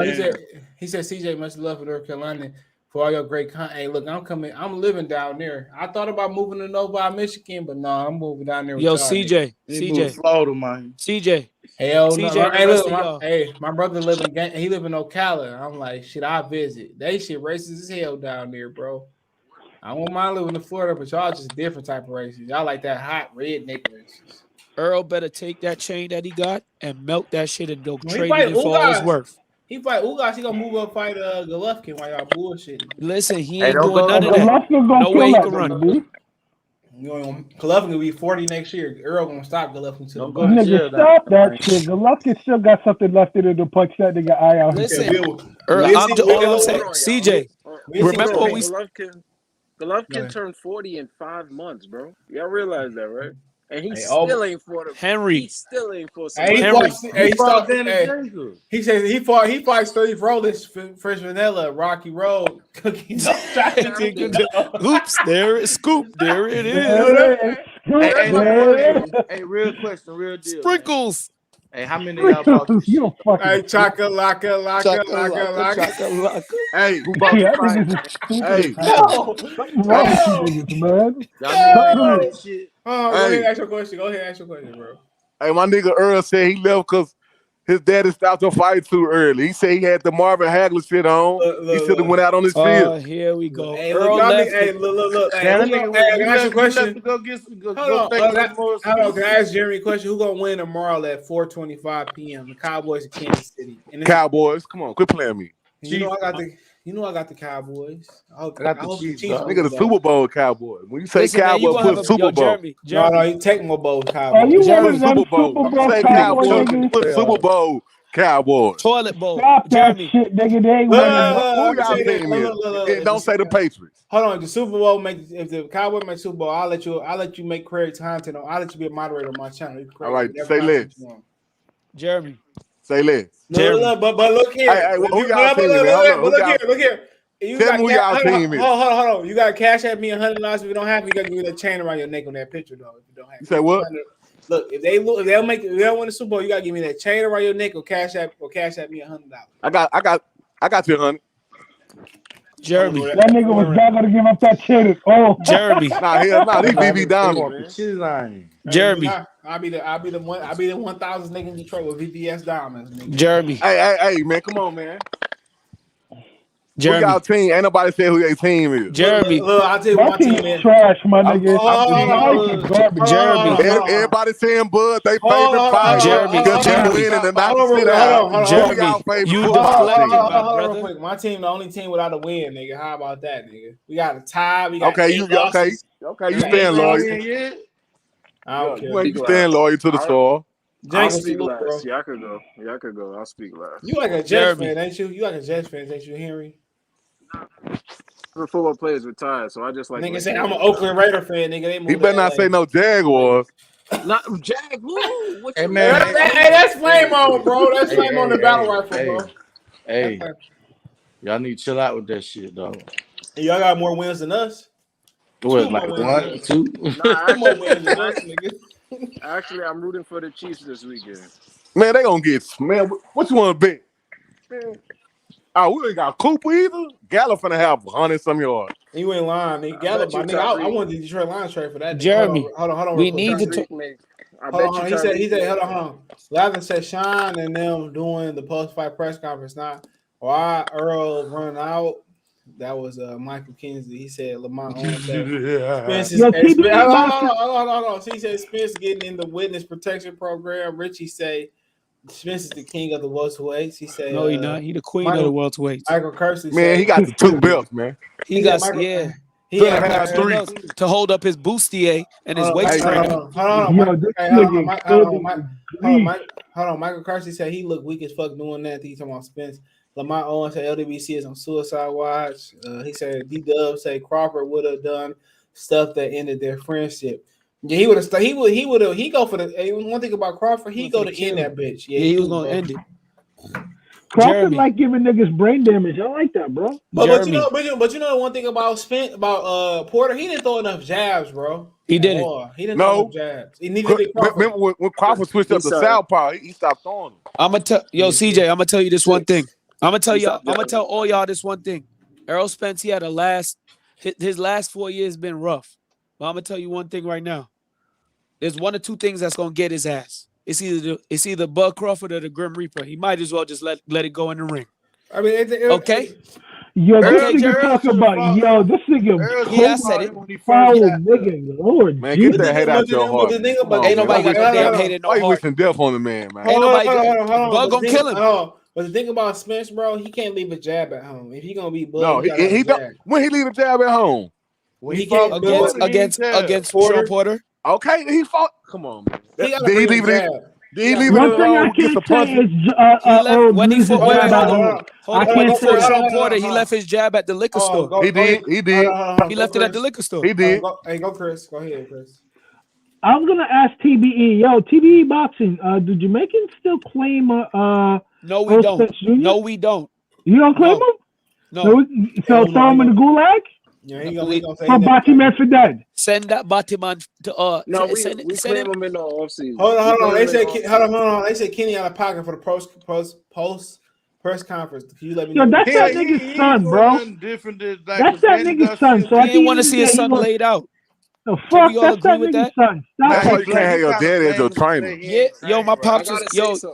He said CJ, much love for North Carolina for all your great content. Hey, look, I'm living down there. I thought about moving to Novi, Michigan, but no, I'm moving down there. Yo, CJ, Florida, man. CJ. Hell no. Hey, look, my brother live in Ocala. I'm like, shit, I visit. They shit racist as hell down there, bro. I won't mind living in Florida, but y'all just different type of racist. Y'all like that hot redneck racist. Earl better take that chain that he got and melt that shit and go trade it for all it's worth. He fight Ugas. He gonna move up fight Golovkin while y'all bullshitting. Listen, he ain't doing none of that. No way he can run. Golovkin will be 40 next year. Earl gonna stop Golovkin too. Nigga, stop that shit. Golovkin still got something left in it to punch that nigga eye out. Listen, Earl, I'm saying, CJ. Remember what we Golovkin turned 40 in 5 months, bro. Y'all realize that, right? And he Hey, still ain't for the Henry. He still ain't for some. Hey, He says he fights Steve Rollins, Fresh Vanilla, Rocky Road, cookies. Oops, there it scoop. There it is. Hey, real question, real deal. Sprinkles. Hey, how many of y'all bought this shit? Hey, Chaka-laka. Hey, who bought the fight? Hey, Y'all niggas bought this shit. Go ahead and ask your question. Bro. Hey, my nigga Earl said he left because his daddy stopped the fight too early. He said he had the Marvin Hagler shit on. He should have went out on his field. Here we go. Hey, Earl left. Look. Hey, That can I ask you a question? Hold on, can I ask Jeremy a question? Who gonna win tomorrow at 4:25 p.m.? The Cowboys of Kansas City. Cowboys, come on, quit playing me. I got the Cowboys. I hope the Chiefs. Nigga, the Super Bowl Cowboy. When you say Cowboy, put Super Bowl. No, you Tecmo Bowl Cowboys. You put Super Bowl. When you say Cowboy, put Super Bowl Cowboys. Toilet bowl. Stop Jeremy. that shit, nigga. They ain't Who y'all team is? Don't say the Patriots. Hold on, if the Super Bowl if the Cowboys make Super Bowl, I'll let you make creative content on. I'll let you be a moderator on my channel. All right, say less. Jeremy. Say less. No, but look here. Hey, who y'all team is? Look here. Tell me who y'all team is. Hold on. You got to cash at me $100 if you don't have it. You got to give me that chain around your neck on that picture, though. If you don't have it. You say what? Look, if they don't win the Super Bowl, you got to give me that chain around your neck or cash at me $100. I got you, honey. Jeremy. That nigga was not gonna give up that chain. Oh, Jeremy. He BB Diamond. Jeremy. I'll be the 1,000 nigga in Detroit with VVS Diamonds. Nigga. Jeremy. Hey, man, come on, man. Jeremy. Who y'all team? Ain't nobody say who your team is. Jeremy. Look, I'll tell you what my team is. Trash, my nigga. Jeremy. Everybody saying Bud, they favorite fight. Jeremy. You deflected, my brother. My team, the only team without a win, nigga. How about that, nigga? We got a tie. We got you stand loyal. I don't care. You stand loyal to the soil. I'll speak last. Y'all could go. I'll speak last. You like a Jets fan, ain't you? Henry? The football players retired, so I just like. Nigga say I'm an Oakland Raider fan, nigga. He better not say no Jaguars. Not Jag. What hey, man. Hey, that's flame on, bro. That's flame on the battle rifle, bro. Hey, y'all need to chill out with that shit, dog. Y'all got more wins than us. What, like 1, 2? Nah, more wins than us, nigga. Actually, I'm rooting for the Chiefs this weekend. Man, they gonna get what you want to bet? Oh, we ain't got Cooper either. Gallup finna have 100-some yards. You ain't lying, nigga. Gallup, my nigga. I want the Detroit Lions trade for that. Jeremy, hold on. We need to talk. Hold on. He said, hold on. Lavin said Shawn and them doing the post-fight press conference. Not why Earl running out. That was Michael Kinsey. He said Lamont Owens said hold on. He said Spence getting in the witness protection program. Richie say Spence is the king of the welterweights. He said no, he's not. He the queen of the welterweights. Michael Kersey man, he got the 2 belts, man. He got He had 3 to hold up his bustier and his waist trainer. Hold on. Michael Kersey said he looked weak as fuck doing that. He's talking about Spence. Lamont Owens said LWC is on suicide watch. He said D-Dub said Crawford would have done stuff that ended their friendship. Yeah, he would have. He go for the. One thing about Crawford, he go to end that bitch. Yeah, he was gonna end it. Crawford like giving niggas brain damage. I like that, bro. But you know the one thing about Porter, he didn't throw enough jabs, bro. He didn't. He didn't throw enough jabs. He needed to be Crawford. Remember when Crawford switched up to southpaw, he stopped throwing them. I'm gonna tell CJ. I'm gonna tell you this one thing. I'm gonna tell all y'all this one thing. Errol Spence, he had his last 4 years been rough. But I'm gonna tell you one thing right now. There's 1 or 2 things that's gonna get his ass. It's either Bud Crawford or the Grim Reaper. He might as well just let it go in the ring. I mean, okay. Yo, this nigga talk about this nigga. Yeah, I said it. Nigga, Lord, man, get that hate out your heart. Ain't nobody got no damn hate in no heart. Why you wishing death on the man, man? Ain't nobody. Bud gonna kill him. But the thing about Spence, bro, he can't leave a jab at home. If he gonna be Bud, no, he don't. When he leave a jab at home, when he fought against Shawn Porter. Okay, he fought. Come on, man. He leave a jab. He leave it One thing I alone, get can't some say punches. is He left when he lose his fought. Wait, jab at hold home. on. When he fought say Shawn that. Porter, he left his jab at the liquor store. He did. He left it at the liquor store. He did. Go, Chris. Go ahead, Chris. I was gonna ask TBE, TBE boxing. Do Jamaicans still claim No, we Earl don't. Spence Jr.? No, we don't. You don't claim No. him? No. So throw him in the gulag? Yeah, he gonna say For Batiman for dead. Send that Batiman to No, we send claim him. him in the offseason. Hold on. They said hold on. They said Kenny out of pocket for the post press conference. Can you let me know? Yo, that's that nigga's son, bro. That's that nigga's son. So He didn't want to see his son laid out. The Can fuck, we all that's agree that with nigga's that? son. That's why you can't have your daddy as your trainer. Yeah, yo, my pops is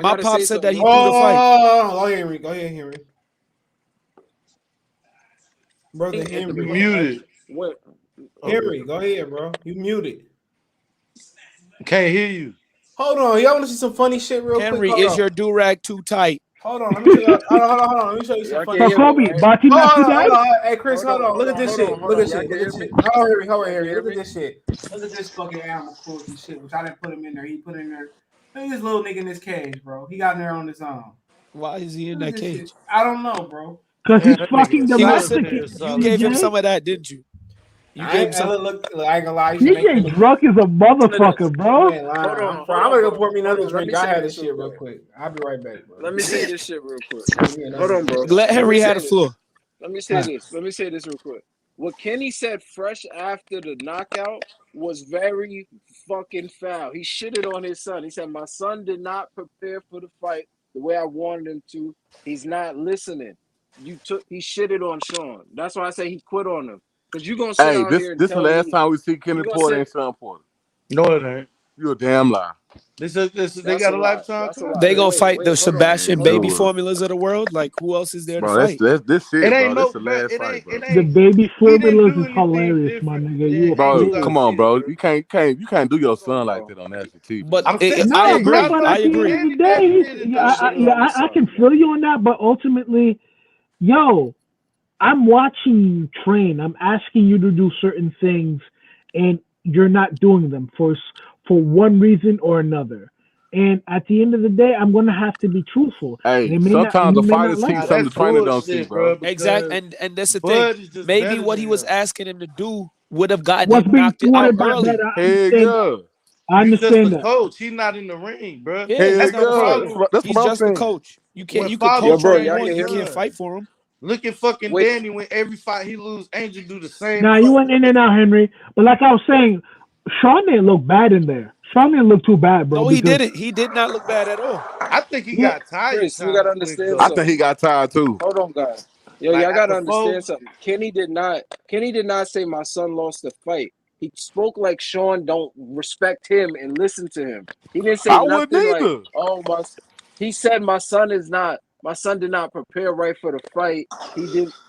my pops said that he threw the fight. Go ahead, Henry. Brother Henry. Muted. Henry, go ahead, bro. You muted. Can't hear you. Hold on. Y'all want to see some funny shit real quick? Henry, is your do-rag too tight? Hold on. Let me show you. Hold on. Let me show you some funny shit. Kobe, Bati Hold on. Hey, Chris, hold on. Look at this shit. Look at this shit. Hold on, Henry. Look at this shit. Look at this fucking animal cruelty shit, which I didn't put him in there. He put in there. Look at this little nigga in this cage, bro. He got in there on his own. Why is he in that cage? Shit. I don't know, bro. Because he's fucking domestic. You gave him some of that, didn't you? You gave him some. Look, I ain't gonna lie. DJ drunk is a motherfucker, bro. I'm gonna go pour me another drink. I had this shit real quick. I'll be right back, bro. Let me say this shit real quick. Hold on, bro. Let Henry have the floor. Let me say this real quick. What Kenny said fresh after the knockout was very fucking foul. He shitted on his son. He said, my son did not prepare for the fight the way I wanted him to. He's not listening. He shitted on Shawn. That's why I say he quit on him. Because you're going to sit out here and this is the last time we see Kenny Porter and Shawn Porter. No, it ain't. You a damn lie. They got a lifetime. They gonna fight the Sebastian Baby formulas of the world. Like who else is there to fight? This shit, it ain't bro. no. This the last fight, bro. The Baby formulas is hilarious, my nigga. Bro, come on, bro. You can't do your son like that on national TV. But I agree. I agree. I can feel you on that, but ultimately, I'm watching you train. I'm asking you to do certain things, and you're not doing them for one reason or another. And at the end of the day, I'm going to have to be truthful. Hey, sometimes the fighters see something the trainer don't see, bro. Exactly, and that's the thing. Maybe what he was asking him to do would have gotten him knocked out early. I understand that. Coach, he's not in the ring, bro. Yeah, that's he's just a coach. You can coach him, you can't fight for him. Look at fucking Danny when every fight he lose, Angel do the same. Nah, you went in and out, Henry. But like I was saying, Shawn didn't look bad in there. Shawn didn't look too bad, bro. No, he didn't. He did not look bad at all. I think he got tired. Chris, you gotta understand. I think he got tired too. Hold on, guys. Y'all gotta understand something. Kenny did not say my son lost the fight. He spoke like Shawn don't respect him and listen to him. He didn't say nothing like, he said my son did not prepare right for the fight.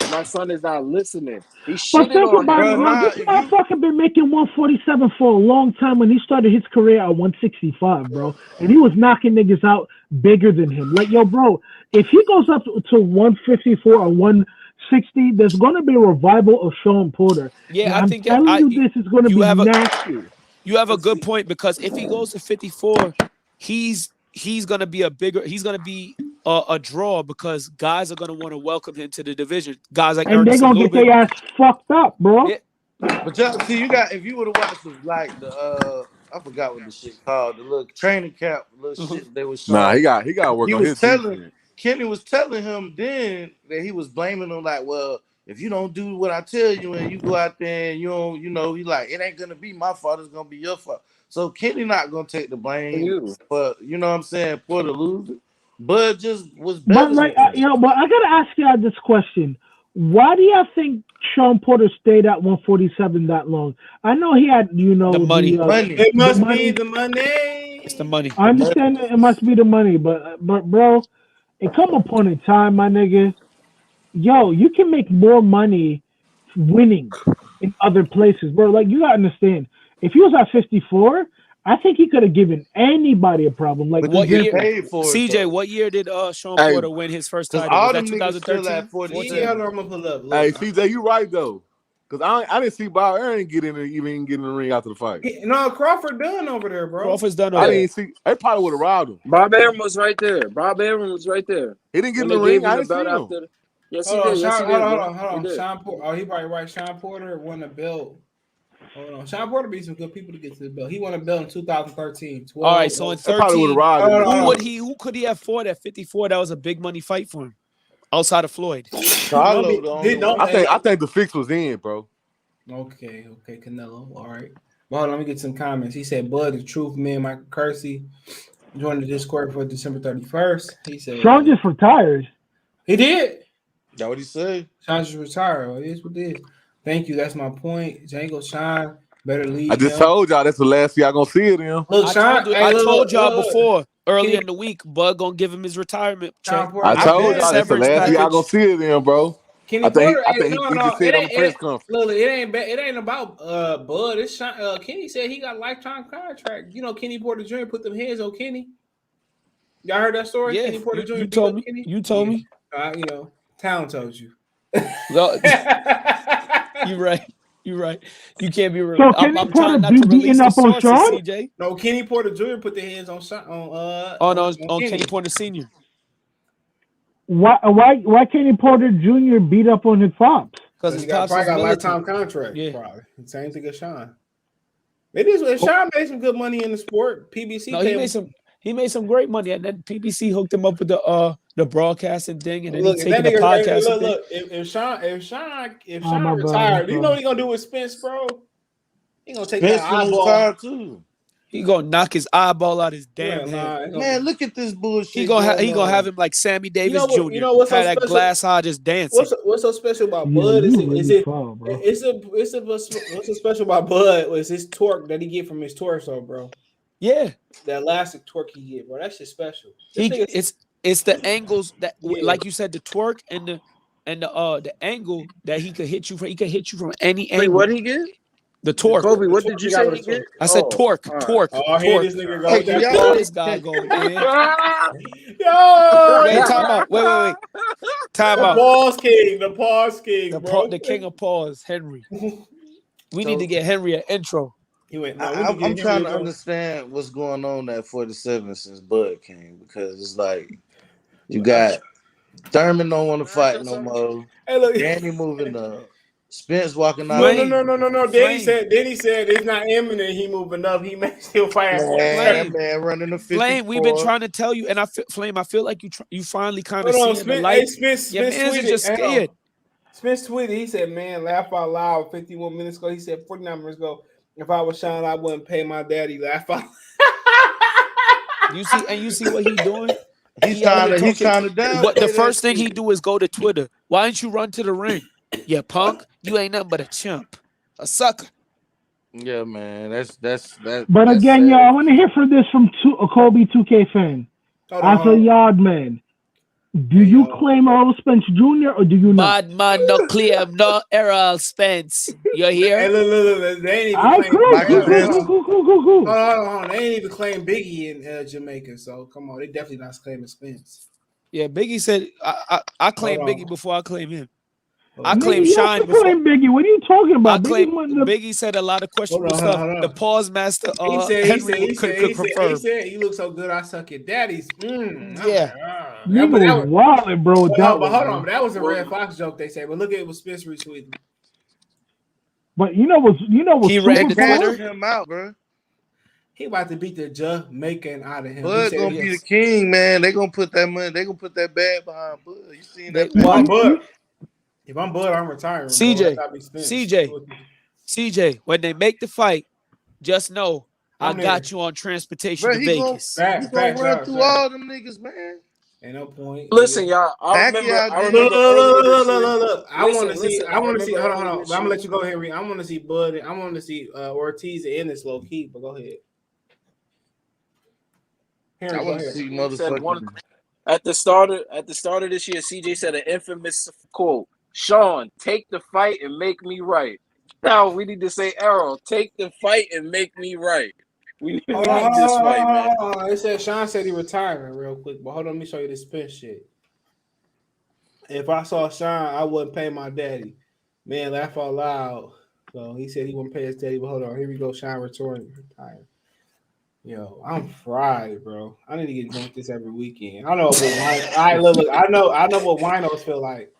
My son is not listening. He shitted on him. This motherfucker been making 147 for a long time when he started his career at 165, bro. And he was knocking niggas out bigger than him. Like, yo, bro, if he goes up to 154 or 160, there's going to be a revival of Shawn Porter. Yeah, and this is going to be nasty. You have a good point, because if he goes to 54, he's gonna be a draw, because guys are gonna want to welcome him to the division. Guys like and they're gonna get their ass fucked up, bro. Yeah. But y'all see, if you would have watched the I forgot what the shit called, the little training camp, little shit they was showing. Nah, he got to work on his shit. Kenny was telling him then that he was blaming him, like, well, if you don't do what I tell you and you go out there and you don't, he like, it ain't gonna be my fault, it's gonna be your fault. So Kenny not gonna take the blame for, you know what I'm saying, for the loser. Bud just was better. But but I gotta ask y'all this question: why do y'all think Shawn Porter stayed at 147 that long? I know he had, the money. It must be the money. It's the money. I understand that it must be the money, but bro, it come upon a time, my nigga. Yo, you can make more money winning in other places, bro. Like, you gotta understand, if he was at 54. I think he could have given anybody a problem. Like, what year? Paid for CJ, what year did Shawn Porter win his first title? Was that 2013? Hey, CJ, you right though. Because I didn't see Bob Aaron even get in the ring after the fight. No, Crawford done over there, bro. Crawford's done I over didn't see. They probably would have robbed him. Bob Aaron was right there. Bob Aaron was right there. He didn't get When in the they gave ring. him I the didn't see belt him. after the... Yes, Hold he on, did. Yes, he did. hold He on. did. Sean Porter. Oh, he probably right. Sean Porter won a belt. Hold on. Sean Porter beat some good people to get to the belt. He won a belt in 2013. 12. All right, so in They probably would 13, have robbed him. who could he have fought at 54? That was a big money fight for him. Outside of Floyd. Carlo, the only one. I think the fix was in, bro. Okay, Canelo. All right. Well, let me get some comments. He said, Bud, the truth, man, Michael Kersey joined the Discord for December 31st. He said, Shawn just retired. He did? That what he said? Shawn just retired. Well, it is what it is. Thank you. That's my point. Django Shawn better leave. I just told y'all that's the last y'all gonna see it in. Look, Shawn, I told y'all before, earlier in the week, Bud gonna give him his retirement check. I told y'all that's the last y'all gonna see it in, bro. Kenny Porter, I think he just said on the press conference. Look, it ain't about Bud. It's Kenny said he got a lifetime contract. You know, Kenny Porter Jr. put them hands on Kenny. Y'all heard that story? Yeah, Kenny Porter Jr. You told me. Kenny? You told me. You know, Town told you. No, you're right. You're right. You can't be real. So Kenny Porter be beating up on Shawn? CJ. No, Kenny Porter Jr. put the hands on Kenny Porter Sr. Why Kenny Porter Jr. beat up on his pops? Because he got a lifetime contract. Yeah, probably. Same thing as Shawn. It is. Shawn made some good money in the sport. PBC. No, he made some great money, and then PBC hooked him up with the broadcasting thing, and then he taking the podcast. Look, if Shawn retired, you know what he gonna do with Spence, bro? He gonna take that eyeball too. He gonna knock his eyeball out his damn head. Man, look at this bullshit. He gonna have him like Sammy Davis Jr. You know what's so that glass eye just dancing. What's so special about Bud? What's so special about Bud was his torque that he get from his torso, bro. Yeah, that elastic torque he get, bro. That shit's special. It's the angles that, like you said, the torque and the angle that he could hit you from. He could hit you from any angle. What he get? The torque. Kobe, what did you say he get? I said torque. Torque. Oh, here this nigga go. This guy go, man. Yo, wait, time out. Wait. Time out. The pause king, bro. The king of pause, Henry. We need to get Henry an intro. I'm trying to understand what's going on at 47 since Bud came, because it's like you got Thurman don't want to fight no more. Hey, look, Danny moving up. Spence walking out. No. Danny said it's not imminent. He moving up. He may still fight. Man running the 54. Flame, we've been trying to tell you, and I feel like you finally kind of see the light. Spence tweeted, just scared. Spence tweeted. He said, "Man, laugh out loud." 51 minutes ago, he said 49 minutes ago. If I was Shawn, I wouldn't pay my daddy. Laugh out. You see what he's doing? He's trying to down. But the first thing he do is go to Twitter. Why didn't you run to the ring? Yeah, punk. You ain't nothing but a chump, a sucker. Yeah, man. That's. But again, y'all, I want to hear from this from a Kobe 2K fan. As a yard man, do you claim Earl Spence Jr. or do you not? Bad man, no claim, no Earl Spence. You hear? Hey, look. They ain't even cool. Hold on. They ain't even claim Biggie in Jamaica. So come on, they definitely not claiming Spence. Yeah, Biggie said I claim Biggie before I claim him. I claim Shawn before. Claim Biggie. What are you talking about? Biggie said a lot of questionable stuff. The pause master Henry could confirm. He said you look so good, I suck your daddy's. Yeah. You was wild, bro. Hold on. That was a Red Fox joke, they say. But look at what Spence retweeted. But you know what's he read the Twitter him out, bro. He about to beat the Jamaican out of him. Bud gonna be the king, man. They gonna put that money. They gonna put that bag behind Bud. You seen that? If I'm Bud, I'm retiring. CJ, when they make the fight, just know I got you on transportation to Vegas. He's gonna run through all them niggas, man. Ain't no point. Listen, y'all. I remember. Look. I want to see. Hold on. I'm gonna let you go, Henry. I want to see Bud. I want to see Ortiz in this low key. But go ahead. Henry, I want to see motherfuckers. At the start of this year, CJ said an infamous quote: "Shawn, take the fight and make me right." Now we need to say, Errol, take the fight and make me right. We need this fight, man. It said Shawn said he retiring real quick, but hold on, let me show you this Spence shit. If I saw Shawn, I wouldn't pay my daddy. Man, laugh out loud. So he said he wouldn't pay his daddy, but hold on. Here we go. Shawn returning. Retired. Yo, I'm fried, bro. I need to get going with this every weekend. I know what wine. Look. I know what winos feel like.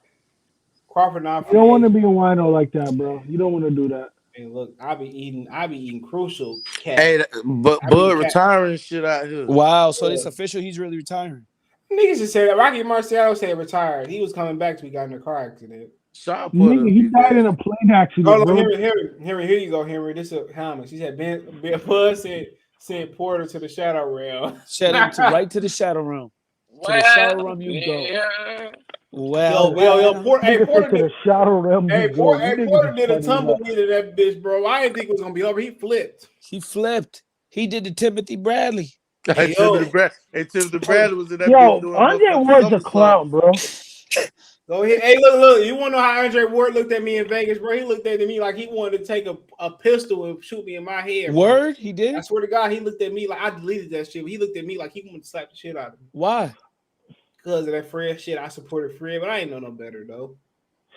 Crawford not You don't want to free be a wino like that, bro. You don't want to do that. agent. Look, I be eating crucial cat. Hey, but I be eating cat. retiring shit out here. Wow, so it's official. He's really retiring. Niggas just said Rocky Marciano said retired. He was coming back till he got in a car accident. Nigga, he died in a plane accident, Hold bro. on, Henry, here you go, Henry. This is Hammond. She said Ben Buzz sent Porter to the shadow realm. Right to the shadow realm. To the shadow realm you go. Well, yo, Porter to the shadow realm. Porter did a tumbleweed in that bitch, bro. I didn't think it was gonna be over. He flipped. He did the Timothy Bradley. Hey, Timothy Bradley was in that Yo, bitch doing Andre Ward's a clown, bro. Go ahead. Hey, look. You want to know how Andre Ward looked at me in Vegas, bro? He looked at me like he wanted to take a pistol and shoot me in my head. Word? Bro. He did? I swear to God, he looked at me like I deleted that shit. But he looked at me like he wanted to slap the shit out of me. Why? Because of that Fred shit. I supported Fred, but I ain't know no better, though.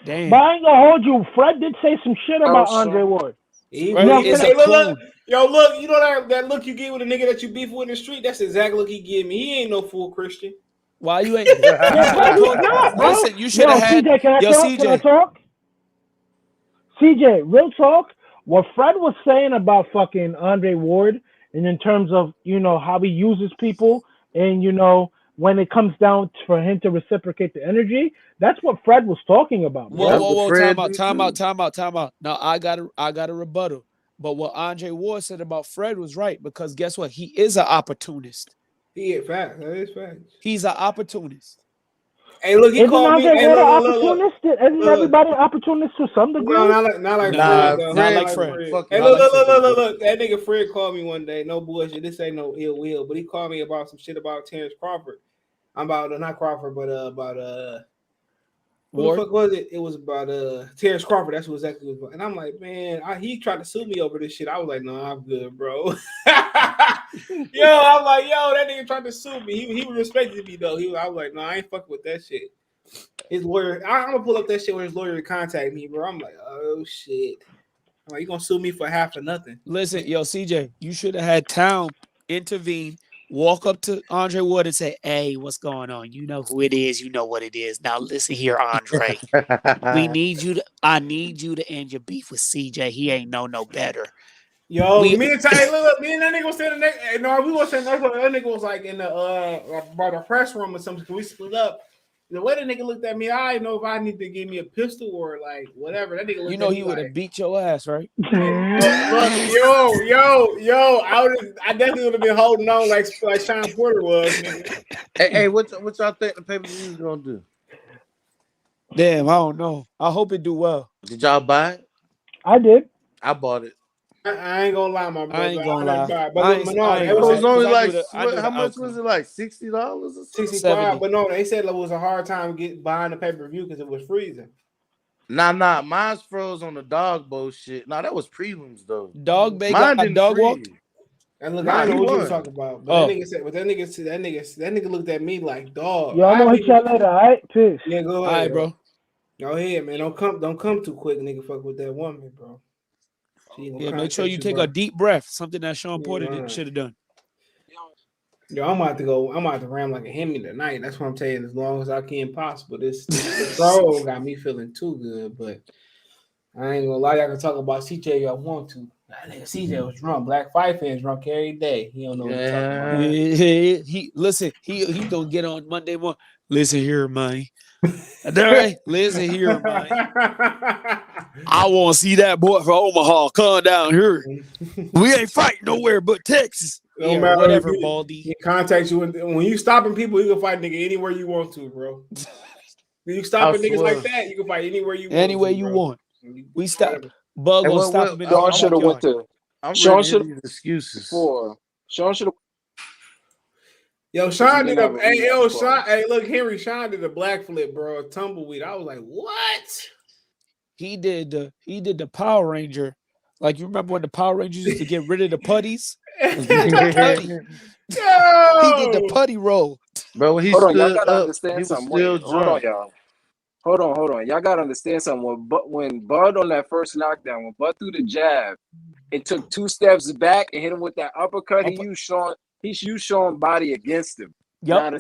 Damn. But I ain't gonna hold you. Fred did say some shit about Andre Ward. Look, you know that look you get with a nigga that you beef with in the street? That's the exact look he give me. He ain't no full Christian. Why you ain't? Listen, you should have had. CJ, can I talk? CJ, real talk. What Fred was saying about fucking Andre Ward, and in terms of how he uses people, and when it comes down for him to reciprocate the energy, that's what Fred was talking about. Whoa, time out. Now I got a rebuttal. But what Andre Ward said about Fred was right, because guess what? He is an opportunist. He is fact. That is fact. He's an opportunist. Hey, look, he called me. Hey, opportunist? Isn't everybody opportunist to some degree? No, not like Fred. Not like Fred. Hey, look. That nigga Fred called me one day. No bullshit. This ain't no ill will, but he called me about some shit about Terence Crawford. Not Crawford, but about who the fuck was it? It was about Terence Crawford. That's what exactly was. And I'm like, man, he tried to sue me over this shit. I was like, no, I'm good, bro. I'm like, that nigga tried to sue me. He respected me though. I was like, no, I ain't fucking with that shit. His lawyer, I'm gonna pull up that shit when his lawyer contact me, bro. I'm like, oh shit. I'm like, you gonna sue me for half or nothing? Listen, CJ, you should have had Town intervene. Walk up to Andre Ward and say, hey, what's going on? You know who it is. You know what it is. Now listen here, Andre. I need you to end your beef with CJ. He ain't no better. Yo, me and that nigga was sitting there. No, we was sitting there. That nigga was like in the by the press room or something. We split up. The way the nigga looked at me, I didn't know if I need to give me a pistol or like whatever. That nigga looked at me he would have beat your ass, right? I definitely would have been holding on like Shawn Porter was. Nigga. Hey, what y'all think the pay-per-view is gonna do? Damn, I don't know. I hope it do well. Did y'all buy it? I did. I bought it. I ain't gonna lie, my brother. I ain't gonna lie. But it was only like how much was it? Like $60 or something? 65. But no, they said it was a hard time buying the pay-per-view because it was freezing. Nah. Mine's froze on the dog bullshit. Nah, that was prelims though. Dog walk. And look, I know what you talking about. But that nigga looked at me like, dog. Yo, I'm gonna hit y'all later, all right? Peace. Yeah, go ahead. All right, bro. Go ahead, man. Don't come too quick, nigga. Fuck with that woman, bro. Yeah, make sure you take a deep breath. Something that Shawn Porter should have done. Yo, I'm about to ram like a Hemi tonight. That's what I'm telling you. As long as I can possible. This bro got me feeling too good, but I ain't gonna lie. I can talk about CJ if I want to. That nigga CJ was drunk. Black Fight fans drunk every day. He don't know what he's talking about. He don't get on Monday morning. Listen here, man. Listen here, man. I want to see that boy from Omaha come down here. We ain't fighting nowhere but Texas. No matter whatever, Baldy. He contacts you when you stopping people. You can fight nigga anywhere you want to, bro. When you stopping niggas like that, you can fight anywhere you want. Anywhere you want. We stop. Bug will stop him. Shawn should have went to. Shawn should have excuses. Shawn should have. Yo, Shawn did a Shawn. Hey, look, Henry. Shawn did a black flip, bro. A tumbleweed. I was like, what? He did the Power Ranger. Like, you remember when the Power Rangers used to get rid of the putties? He did the putty roll. Bro, when he Hold on, stood y'all gotta up, understand he was something. still Hold on, drunk. y'all. Hold on. Y'all gotta understand something. When Bud on that first knockdown, when Bud threw the jab, it took 2 steps back and hit him with that uppercut. He used Shawn body against him. Yep. Now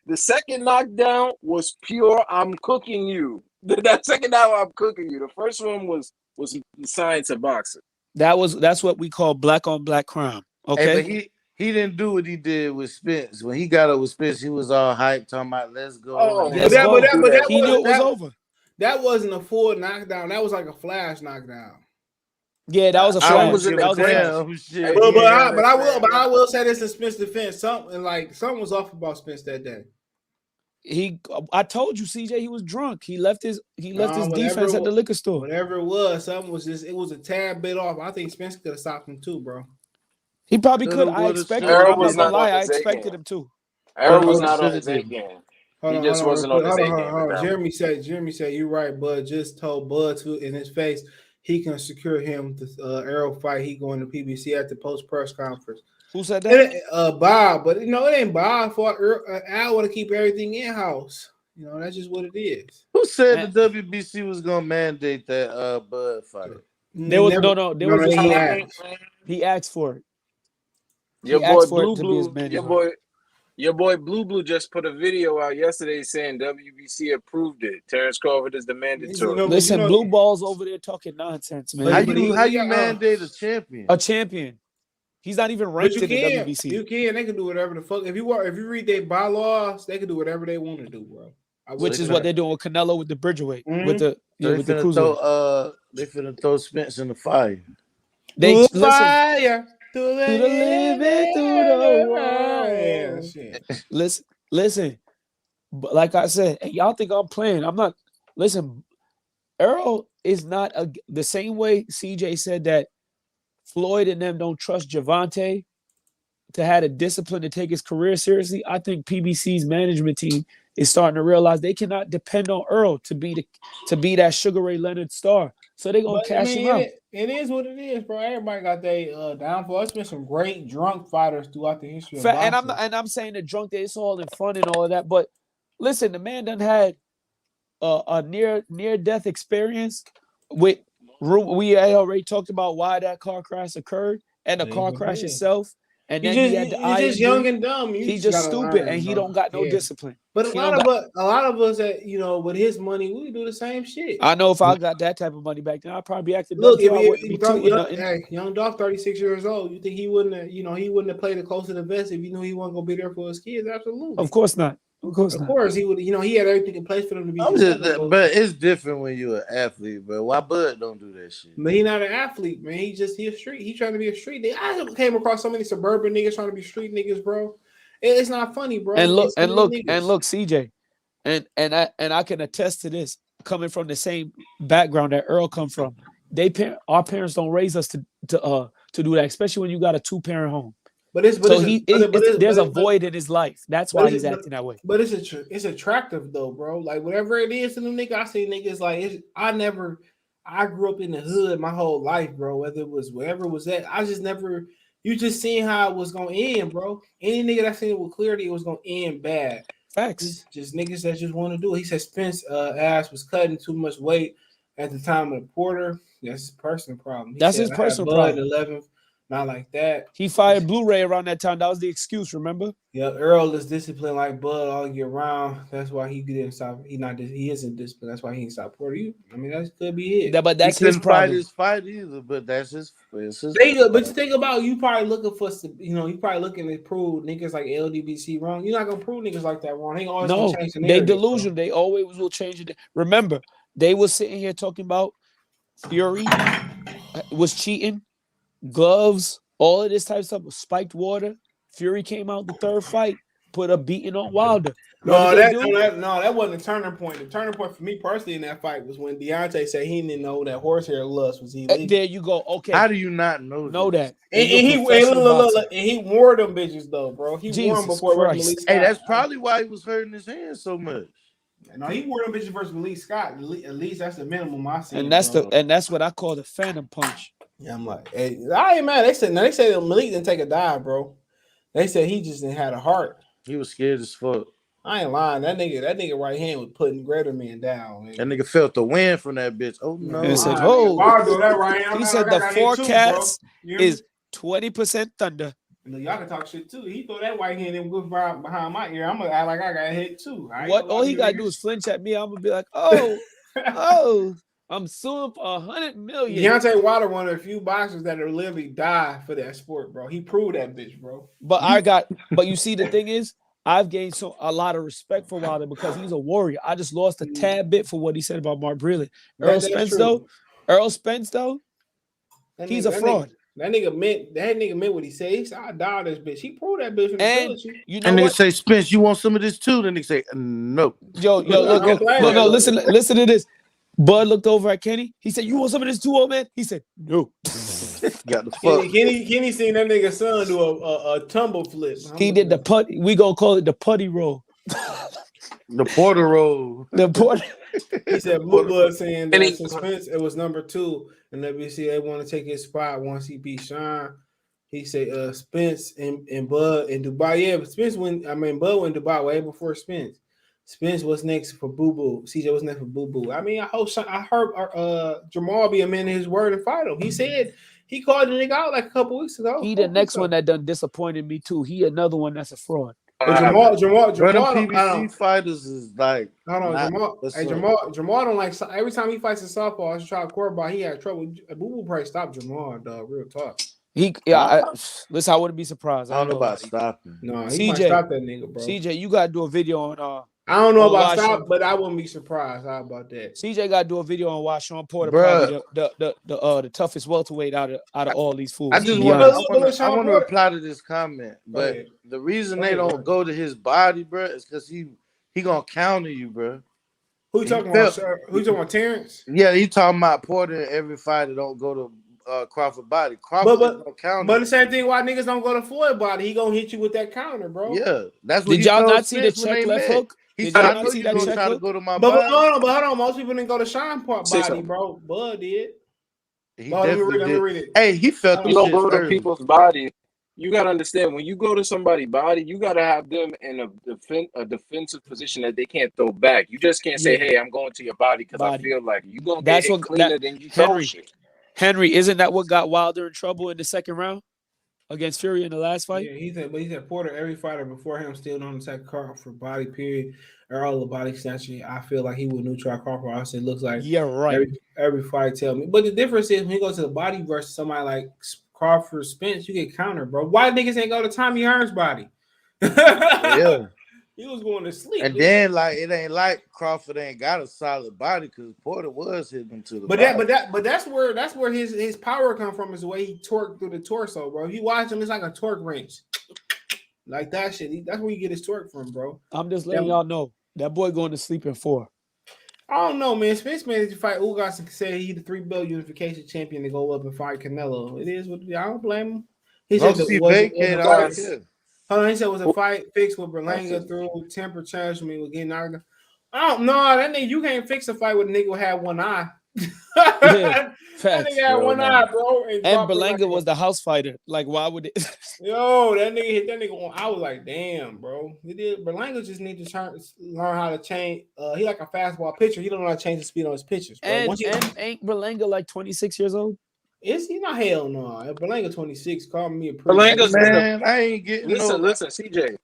the second knockdown was pure. I'm cooking you. That second knockdown, I'm cooking you. The first one was the science of boxing. That's what we call black on black crime. Okay. Hey, but he didn't do what he did with Spence. When he got up with Spence, he was all hyped, talking about let's go. Oh, Let's But go. that He knew it was over. That wasn't a full knockdown. That was like a flash knockdown. Yeah, that was a flash. was in That was a the flash. Shit. But I will say this in Spence's defense. Something was off about Spence that day. I told you, CJ, he was drunk. He left his defense at the liquor store. Whatever it was, something was it was a tad bit off. I think Spence could have stopped him too, bro. He probably could. I expected him. I'm not gonna lie, I expected him too. Errol was not on his A game. He just wasn't on his A game. Jeremy said, you're right, Bud just told Bud to in his face he can secure him the Errol fight. He going to PBC at the post press conference. Who said that? Bob, but it ain't Bob for Al want to keep everything in house. That's just what it is. Who said the WBC was gonna mandate that Bud fight? He asked for it. Your boy Blue just put a video out yesterday saying WBC approved it. Terence Crawford is the mandatory. Listen, Blue Ball's over there talking nonsense, man. How you mandate a champion? A champion. He's not even ranked in the WBC. You can. They can do whatever the fuck. If you read their bylaws, they can do whatever they want to do, bro. Which is what they're doing with Canelo with the Bridgerweight, with the cruiser. They finna throw Spence in the fire. Fire to the living, through the wall. Listen. But like I said, hey, y'all think I'm playing? I'm not. Listen, Earl is not the same way CJ said that Floyd and them don't trust Javante to have the discipline to take his career seriously. I think PBC's management team is starting to realize they cannot depend on Earl to be that Sugar Ray Leonard star. So they're gonna cash him out. It is what it is, bro. Everybody got their downfall. It's been some great drunk fighters throughout the history of boxing. And I'm saying the drunk day, it's all in fun and all of that. But listen, the man done had a near death experience with. We had already talked about why that car crash occurred and the car crash itself. And then he had the eye. He's just young and dumb. He's just stupid, and he don't got no discipline. But a lot of us that with his money, we do the same shit. I know if I got that type of money back then, I'd probably be acting. Look, young dog, 36 years old. You think he wouldn't have, he wouldn't have played it close to the vest if he knew he wasn't gonna be there for his kids? Absolutely. Of course not. Of course he would. He had everything in place for them to be. But it's different when you're an athlete. But why Bud don't do that shit? But he's not an athlete, man. He a street. He trying to be a street nigga. I came across so many suburban niggas trying to be street niggas, bro. It's not funny, bro. And look, CJ, and I can attest to this. Coming from the same background that Earl come from, our parents don't raise us to do that, especially when you got a 2-parent home. There's a void in his life. That's why he's acting that way. But it's attractive though, bro. Like whatever it is to them niggas, I see niggas like I grew up in the hood my whole life, bro. Whether it was wherever it was at, I just never. You just seen how it was gonna end, bro. Any nigga that seen it with clarity, it was gonna end bad. Facts. Just niggas that just want to do it. He said Spence ass was cutting too much weight at the time of the Porter. That's his personal problem. That's his personal problem. 11th. Not like that. He fired Blu-ray around that time. That was the excuse, remember? Yeah, Earl is disciplined like Bud all year round. That's why he didn't stop. He isn't disciplined. That's why he didn't stop Porter. That could be it. But that's his problem. His fight either, but that's his. But you think about you probably looking for you probably looking to prove niggas like LDBC wrong. You're not gonna prove niggas like that wrong. They always gonna change the narrative, they delusion. Bro. They always will change it. Remember, they were sitting here talking about Fury was cheating, gloves. All of this type of stuff was spiked water. Fury came out the third fight, put a beating on Wilder. That wasn't a turning point. The turning point for me personally in that fight was when Deontay said he didn't know that horsehair lust was illegal. There you go. Okay. How do you not know that? And he wore them bitches though, bro. He wore them before Lee Scott. Hey, that's probably why he was hurting his hands so much. No, he wore them bitches versus Lee Scott. At least that's the minimum I see. And that's what I call the phantom punch. Yeah, I'm like, hey, I ain't mad. They said Malik didn't take a dive, bro. They said he just didn't have a heart. He was scared as fuck. I ain't lying. That nigga right hand was putting greater men down. That nigga felt the wind from that bitch. Oh no! And said, he said the forecast is 20% thunder. Y'all can talk shit too. He throw that white hand and whip behind my ear. I'm gonna act like I got hit too. What? All he gotta do is flinch at me. I'm gonna be like, oh, I'm suing for $100 million. Deontay Wilder one of the few boxers that will literally die for that sport, bro. He proved that bitch, bro. But you see, the thing is, I've gained a lot of respect for Wilder because he's a warrior. I just lost a tad bit for what he said about Mark Breland. Earl Spence though, he's a fraud. That nigga meant what he said. He said, I died this bitch. He proved that bitch from the village. You know and they say, Spence, you want some of this too? Then they say, no. Yo, look, no, listen to this. Bud looked over at Kenny. He said, you want some of this too, old man? He said, no. Got the fuck. Kenny seen that nigga's son do a tumble flip. He did the putty. We gonna call it the putty roll. The Porter roll. The Porter. He said Blue Blood saying that since Spence, it was number 2, and WC they want to take his spot once he beat Shawn. He said Spence and Bud in Dubai. Yeah, but Bud went to Dubai way before Spence. Spence was next for Boo Boo. CJ was next for Boo Boo. I mean, I heard Jamal be a man in his word and fight him. He said he called the nigga out like a couple weeks ago. He the next one that done disappointed me too. He another one that's a fraud. But Jamal PBC fighters is like. Hold on, Jamal don't like. Every time he fights a softball, he's trying to quarterback. He had trouble. Boo Boo probably stopped Jamal, dog. Real talk. Listen, I wouldn't be surprised. I don't know about stopping. No, he might stop that nigga, bro. CJ, you gotta do a video on. I don't know about stop, but I wouldn't be surprised. How about that? CJ got to do a video on why Shawn Porter probably the toughest welterweight out of all these fools. I just want to reply to this comment, but the reason they don't go to his body, bro, is because he gonna counter you, bro. Who you talking about? Who you talking about? Terence? Yeah, he talking about Porter. Every fighter don't go to Crawford body. Crawford don't counter. But the same thing, why niggas don't go to Floyd body? He gonna hit you with that counter, bro. Yeah, that's what. Did y'all not see the check left hook? He said, I know you gonna try to go to my body. But hold on. Most people didn't go to Shawn body, bro. Bud did. Let me read it. Hey, he felt you don't go to people's body. You gotta understand, when you go to somebody's body, you gotta have them in a defensive position that they can't throw back. You just can't say, "Hey, I'm going to your body because I feel like you gonna get hit cleaner than you throw shit." Henry, isn't that what got Wilder in trouble in the second round against Fury in the last fight? Yeah, he said Porter, every fighter before him still don't attack Crawford body, period, or all the body snatching. I feel like he would neutral Crawford. I said, looks like every fight tell me. But the difference is when he goes to the body versus somebody like Crawford, Spence, you get countered, bro. Why niggas ain't go to Tommy Hearns body? Yeah. He was going to sleep. And then it ain't like Crawford ain't got a solid body because Porter was hitting him to the body. But that's where his power come from, is the way he torqued through the torso, bro. If you watch him, it's like a torque wrench. Like that shit. That's where you get his torque from, bro. I'm just letting y'all know that boy going to sleep in 4. I don't know, man. Spence managed to fight Ugas and said he's the 3-belt unification champion to go up and fight Canelo. It is what I don't blame him. He said he said it was a fight fixed with Berlanga through temper challenge was getting knocked out. I don't know. That nigga, you can't fix a fight with a nigga who had one eye. That nigga had one eye, bro. And Berlanga was the house fighter. Like, why would it? Yo, that nigga hit that nigga on. I was like, damn, bro. Berlanga just need to learn how to change. He like a fastball pitcher. He don't know how to change the speed on his pitches. Bro. And ain't Berlanga like 26 years old? Is he not? Hell no. Berlanga 26. Call me a pro. Berlanga's I ain't getting listen, CJ,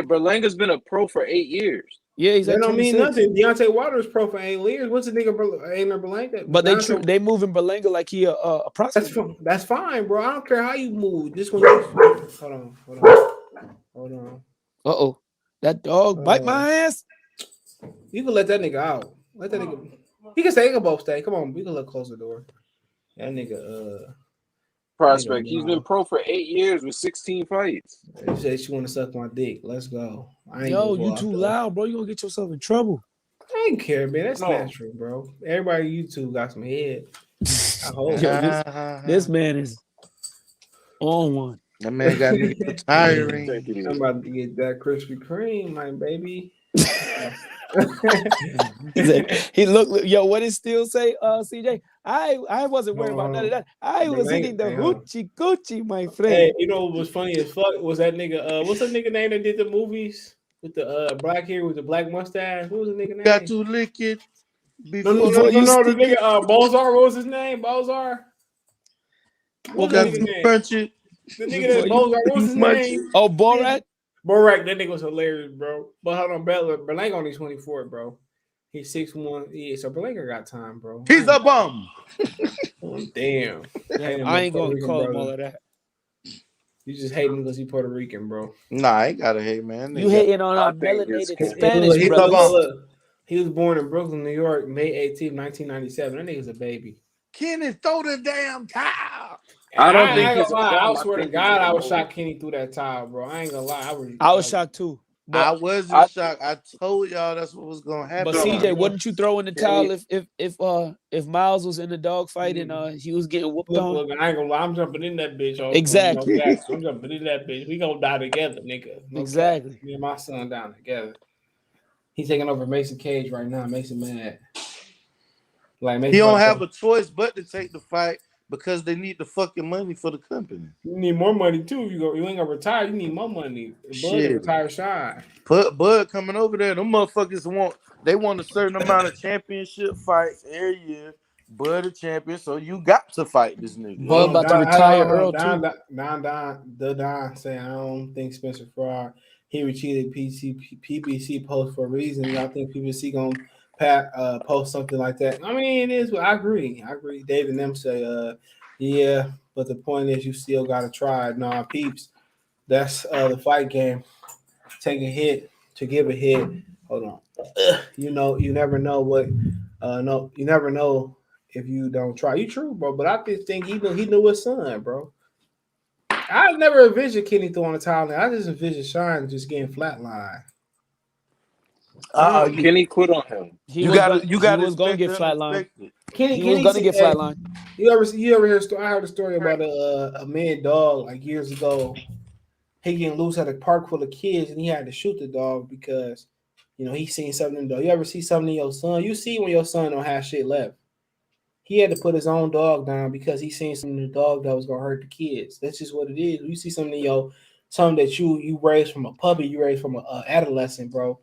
Berlanga's been a pro for 8 years. Yeah, he's that don't mean nothing. Deontay Wilder is pro for 8 years. What's the nigga Berlanga? But they moving Berlanga like he a prospect. That's fine, bro. I don't care how you move. This one. Hold on. Uh-oh. That dog bite my ass. You can let that nigga out. Let that nigga. He can stay. He can both stay. Come on, we can look closer door. That nigga, prospect. He's been pro for 8 years with 16 fights. He said she want to suck my dick. Let's go. Yo, you too loud, bro. You gonna get yourself in trouble. I ain't care, man. That's natural, bro. Everybody YouTube got some head. I hope. This man is on one. That man got me tiring. I'm about to get that Krispy Kreme, my baby. He looked. Yo, what did Steele say? CJ, I wasn't worried about none of that. I was eating the hoochie coochie, my friend. Hey, you know what was funny as fuck was that nigga. What's that nigga name that did the movies? with the black hair with the black mustache. What was the nigga name? Got to lick it No, before the nigga Bozar. What was his name? Bozar. What was got the nigga to name? punch it. The nigga that Bozar. What was his name? Oh, Borat. Borat. That nigga was hilarious, bro. But hold on, Berlanga only 24, bro. He's 6'1". Yeah, so Berlanga got time, bro. He's a bum. Damn. Yeah, I ain't gonna call him all of that. You just hate him because he Puerto Rican, bro. Nah, I ain't gotta hate, man. You hating on our melanated Spanish He was born in Brooklyn, New York, May 18, 1997. That nigga's a baby. Kenny, throw the damn towel. I don't think he's a lie. I bum. swear to God, I was shocked Kenny threw that tile, bro. I ain't gonna lie. I was shocked too. But I wasn't shocked. I told y'all that's what was gonna happen. But CJ, wouldn't you throw in the towel if Miles was in the dog fight and he was getting whooped on? Look, I ain't gonna lie. I'm jumping in that bitch. Exactly. I'm jumping in that bitch. We gonna die together, nigga. Exactly. Me and my son down together. He's taking over Mason Cage right now. Mason mad. Like he don't have a choice but to take the fight because they need the fucking money for the company. You need more money too. If you ain't gonna retire, you need more money. Bud retire Shawn. Put Bud coming over there. Them motherfuckers want a certain amount of championship fights every year. Bud a champion, so you got to fight this nigga. Bud about to retire Earl too. Don saying I don't think Spencer Fraud. He retweeted PBC post for a reason. Y'all think PBC gonna post something like that? I mean, it is. I agree. Dave and them say, yeah, but the point is, you still gotta try. Nah, peeps, that's the fight game. Take a hit to give a hit. Hold on. You never know what. You never know if you don't try. You true, bro. But I just think he knew his son, bro. I never envisioned Kenny throwing a towel. I just envisioned Shawn just getting flatlined. Kenny quit on him. You got to get flatlined. Kenny was gonna get flatlined. You ever hear? I heard a story about a mad dog like years ago. He getting loose at a park full of kids, and he had to shoot the dog because he seen something in the dog. You ever see something in your son? You see when your son don't have shit left. He had to put his own dog down because he seen something in the dog that was gonna hurt the kids. That's just what it is. You see something in something that you raised from a puppy, you raised from an adolescent, bro.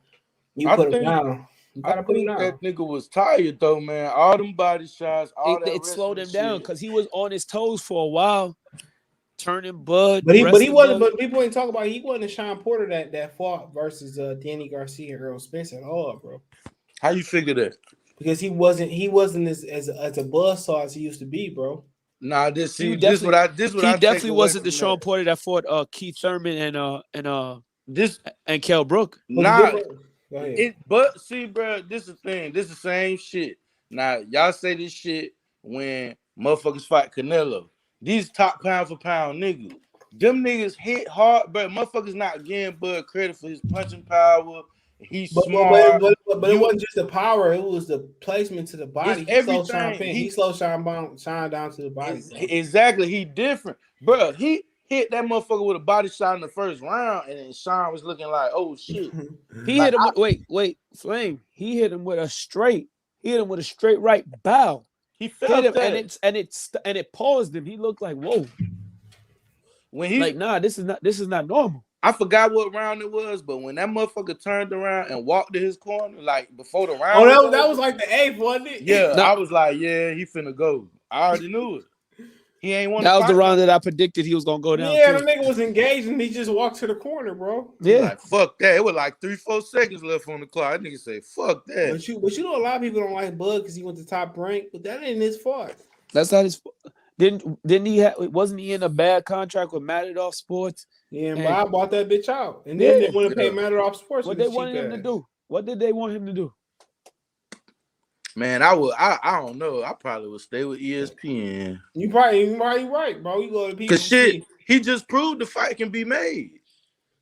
You put him down. You gotta put him down. That nigga was tired though, man. All them body shots, it slowed him down because he was on his toes for a while, turning Bud. But he wasn't. But people ain't talk about. He wasn't a Shawn Porter that fought versus Danny Garcia and Earl Spence at all, bro. How you figure that? Because he wasn't as a buzzsaw as he used to be, bro. Nah, he definitely wasn't the Shawn Porter that fought Keith Thurman and Kell Brook. Nah, but see, bro, this is the thing. This is the same shit. Now, y'all say this shit when motherfuckers fight Canelo. These top pound for pound niggas. Them niggas hit hard, but motherfuckers not getting Bud credit for his punching power. He's smart. But it wasn't just the power; it was the placement to the body. He slowed Shawn down to the body. Exactly, he different, bro. He hit that motherfucker with a body shot in the first round, and then Shawn was looking like, "Oh shit." He hit him. Flame. He hit him with a straight. He hit him with a straight right bow. He felt him, and it paused him. He looked like, "Whoa." When he this is not normal. I forgot what round it was, but when that motherfucker turned around and walked to his corner, like before the round. Oh, that was like the 8th, wasn't it? Yeah, I was like, yeah, he finna go. I already knew it. He ain't want. That was the round that I predicted he was gonna go down. Yeah, the nigga was engaged and he just walked to the corner, bro. Yeah, like, fuck that. It was like 3-4 seconds left on the clock. That nigga say, fuck that. But you know, a lot of people don't like Bud because he went to top rank, but that ain't his fault. That's not his fault. Didn't he wasn't he in a bad contract with Matador Sports? Yeah, and Bob bought that bitch out. And then they want to pay Matador Sports. What they wanted him to do? What did they want him to do? Man, I don't know. I probably would stay with ESPN. You probably right, bro. You go to people. Cause shit, he just proved the fight can be made.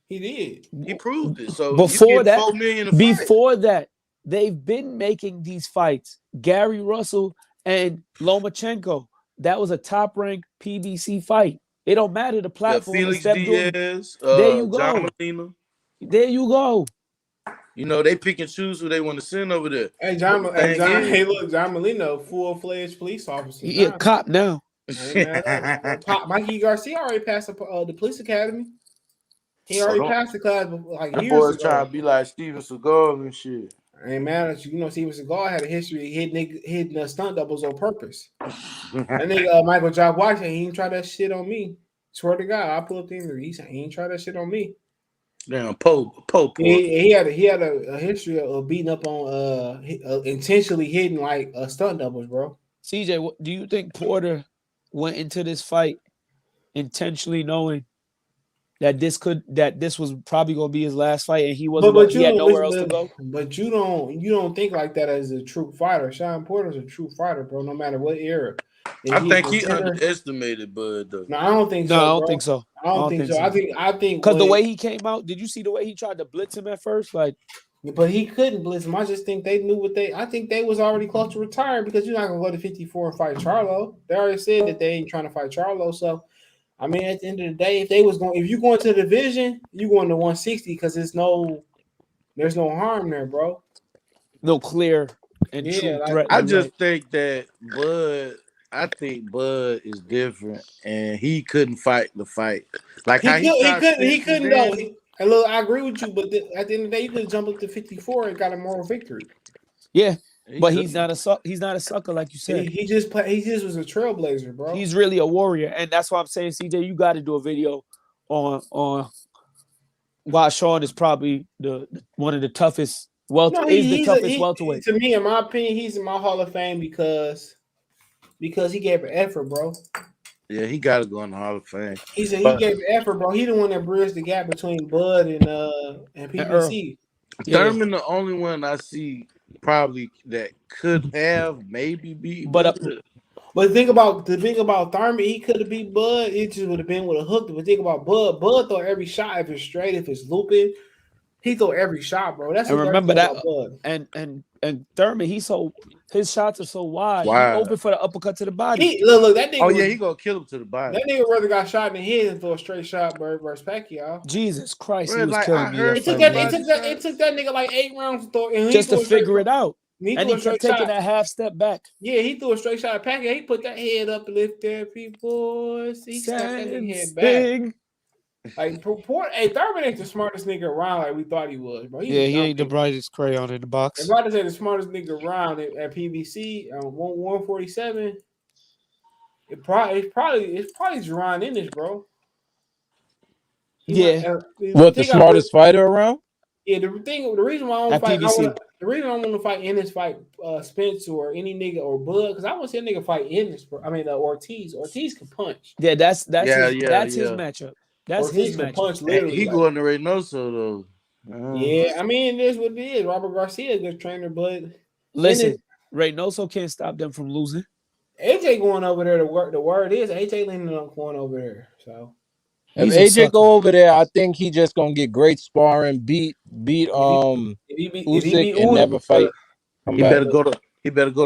He did. He proved it. So before that, $4 million that, they've been making these fights. Gary Russell and Lomachenko. That was a top-ranked PBC fight. It don't matter the platform. Felix Diaz, there you go. John Molina. There you go. You know, they pick and choose who they want to send over there. Hey, John Molina, full-fledged police officer. He a cop now. Mikey Garcia already passed the police academy. He already passed the class like Them years boys ago. trying to be like Steven Seagal and shit. I ain't mad at you. You know, Steven Seagal had a history of hitting stunt doubles on purpose. That nigga Michael J. Washington, he ain't try that shit on me. Swear to God, I pull up the interview. He said he ain't try that shit on me. Damn, Pope. He had a history of beating up on intentionally hitting like stunt doubles, bro. CJ, do you think Porter went into this fight intentionally knowing that this was probably gonna be his last fight and he had nowhere else to go? But you don't think like that as a true fighter. Shawn Porter's a true fighter, bro. No matter what era. I think he underestimated Bud though. No, I don't think so. No, I don't bro. Think so. I don't think so. I think because the way he came out, did you see the way he tried to blitz him at first? Like, but he couldn't blitz him. I just think they knew I think they was already close to retiring because you're not gonna go to 54 and fight Charlo. They already said that they ain't trying to fight Charlo. So I mean, at the end of the day, if you go into the division, you going to 160 because there's no harm there, bro. No clear and true threat. I just think that Bud. I think Bud is different, and he couldn't fight the fight. Like he couldn't though. And look, I agree with you, but at the end of the day, you could jump up to 54 and got a moral victory. Yeah, but he's not a sucker like you said. He just was a trailblazer, bro. He's really a warrior, and that's why I'm saying, CJ, you got to do a video on why Shawn is probably one of the toughest welterweight. To me, in my opinion, he's in my Hall of Fame because he gave an effort, bro. Yeah, he got to go in the Hall of Fame. He gave an effort, bro. He the one that bridged the gap between Bud and PBC. Thurman, the only one I see probably that could have maybe beat. But the thing about Thurman, he could have beat Bud. It just would have been with a hook. But think about Bud. Bud throw every shot if it's straight, if it's looping. He throw every shot, bro. That's what remember that. And Thurman, his shots are so wide. He open for the uppercut to the body. Look, that nigga. He gonna kill him to the body. That nigga rather got shot in the head than throw a straight shot versus Pacquiao. Jesus Christ, he was killing me. It took that nigga like 8 rounds to throw, just to figure it out. And he kept taking that half step back. Yeah, he threw a straight shot at Pacquiao. He put that head up and lift there, people. He stepped that nigga head back. Like, Thurman ain't the smartest nigga around like we thought he was, bro. He ain't the brightest crayon in the box. If I say the smartest nigga around at PBC 147, it's probably Jerron Ennis, bro. The smartest fighter around? Yeah, the reason why I don't fight PBC. The reason I want to fight Ennis, fight Spence or any nigga or Bud, because I want to see a nigga fight Ennis. Ortiz. Ortiz can punch. Yeah, that's his matchup. That's his matchup. Punch, literally. He going to Reynoso though. Yeah, I mean, it is what it is. Robert Garcia, good trainer, but listen, Reynoso can't stop them from losing. AJ going over there to work. The word is AJ leaning on going over there. So if AJ go over there, I think he just gonna get great sparring, beat Usyk and never fight. He better go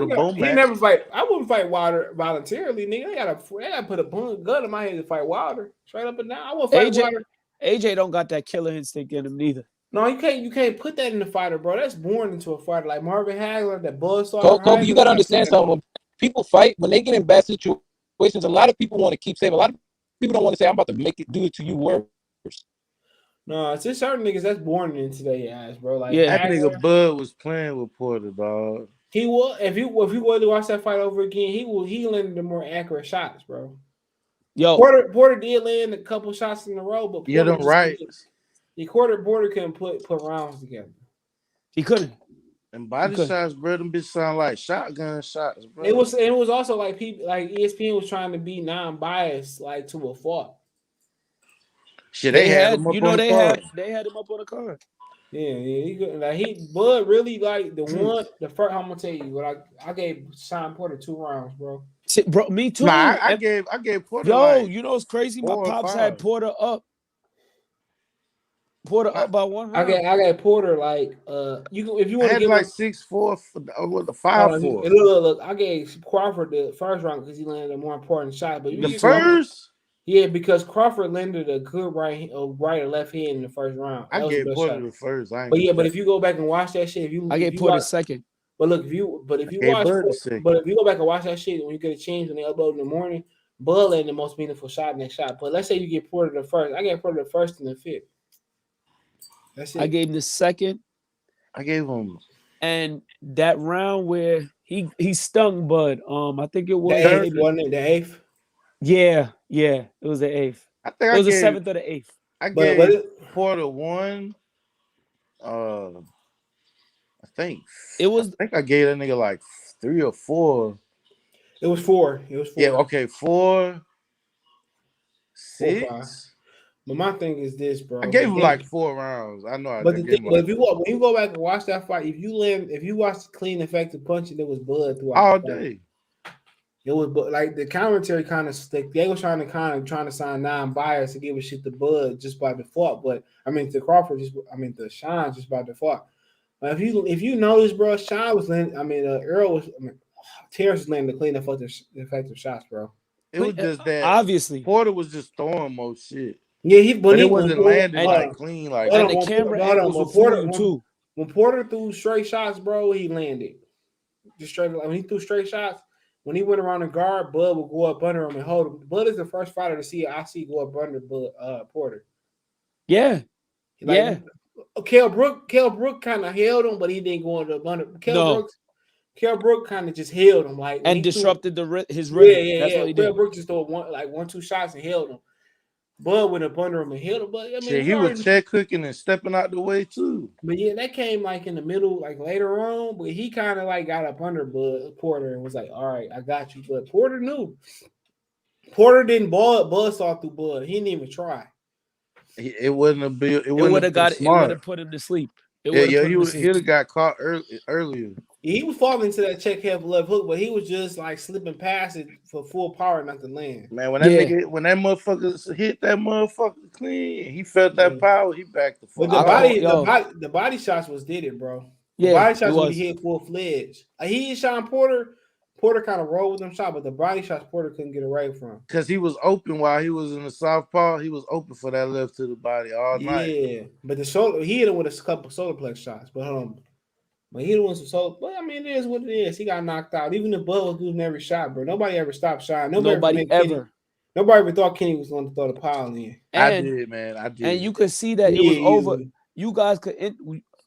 to Bowman. He never fight. I wouldn't fight Wilder voluntarily, nigga. They gotta put a gun in my head to fight Wilder. Straight up and down. I won't fight Wilder. AJ don't got that killer instinct in him neither. No, you can't put that in the fighter, bro. That's born into a fighter. Like Marvin Hagler, that buzzsaw. Kobe, you gotta understand something. When people fight, when they get in bad situations, a lot of people want to keep saving. A lot of people don't want to say, I'm about to do it to you worse. No, it's just certain niggas that's born into their ass, bro. Like, that nigga Bud was playing with Porter, dog. He will. If you were to watch that fight over again, he landed the more accurate shots, bro. Yo, Porter did land a couple shots in a row, but Porter couldn't put rounds together. He couldn't. And body shots, bro, them bitches sound like shotgun shots, bro. It was also like people like ESPN was trying to be non-biased, like to a fault. Shit, they had him up on the card. They had him up on the card. Yeah, Bud really like the first. I'm gonna tell you what I gave Shawn Porter 2 rounds, bro. Bro, me too. Nah, I gave Porter. Yo, you know what's crazy? My pops had Porter up. Up by 1 round. I got Porter like if you want to get like 6-4 with the 5-4. Look, I gave Crawford the first round because he landed a more important shot. But the first. Yeah, because Crawford landed a good right or left hand in the first round. I gave Porter the first. But if you go back and watch that shit, I gave Porter second. But look, if you go back and watch that shit when you get a chance when they upload in the morning, Bud landed the most meaningful shot in that shot. But let's say you get Porter the first. I gave Porter the first and the fifth. That's it. I gave him the second. I gave him and that round where he stung Bud. I think it was the eighth, maybe, wasn't it? The eighth. yeah, it was the eighth. I think It was the seventh or the eighth. I But gave Porter one. I think I gave that nigga like 3 or 4. It was 4. It was 4. Yeah, okay, 4, 6. 4, 5. But my thing is this, bro. I gave him like 4 rounds. I know. But if you go back and watch that fight, if you watch the clean, effective punching, it was Bud throughout all the fight. day. It was like the commentary kind of stick. They were trying to sign non-bias to give a shit to Bud just by default. But I mean to Crawford, to Shawn just by default. But if you notice, bro, Shawn was landing. Earl was. Terence was landing the clean, effective shots, bro. It was just that obviously Porter was just throwing more shit. Yeah, but it wasn't landing like clean. Like and the camera angles were fooling too. When Porter threw straight shots, bro, he landed just straight. When he threw straight shots, when he went around the guard, Bud would go up under him and hold him. Bud is the first fighter to see go up under Porter. Yeah, Kell Brook kind of held him, but he didn't go under. Kell Brook kind of just held him and disrupted his rhythm. Yeah. That's what he did. Kell Brook just threw 1-2 shots and held him. Bud went up under him and held him. But he was check cooking and stepping out the way too. But yeah, that came in the middle, later on. But he kind of got up under Porter and was like, "All right, I got you." But Porter knew. Porter didn't Bud saw through Bud. He didn't even try. It wouldn't have been. It would have put him to sleep. He would have got caught earlier. He was falling into that check head left hook, but he was just slipping past it for full power not to land. Man, when that motherfucker hit that motherfucker clean, he felt that power. He backed the fuck. But the body shots did it, bro. The body shots when he hit full fledged. He hit Shawn Porter. Porter kind of rolled with them shot, but the body shots Porter couldn't get away from. Because he was open while he was in the southpaw. He was open for that left to the body all night. Yeah, but he hit him with a couple solar plex shots. But he hit him with some solar. But it is what it is. He got knocked out. Even if Bud was losing every shot, bro. Nobody ever stopped Shawn. Nobody ever thought Kenny was going to throw the pile in. I did, man. I did. And you could see that it was over. You guys could.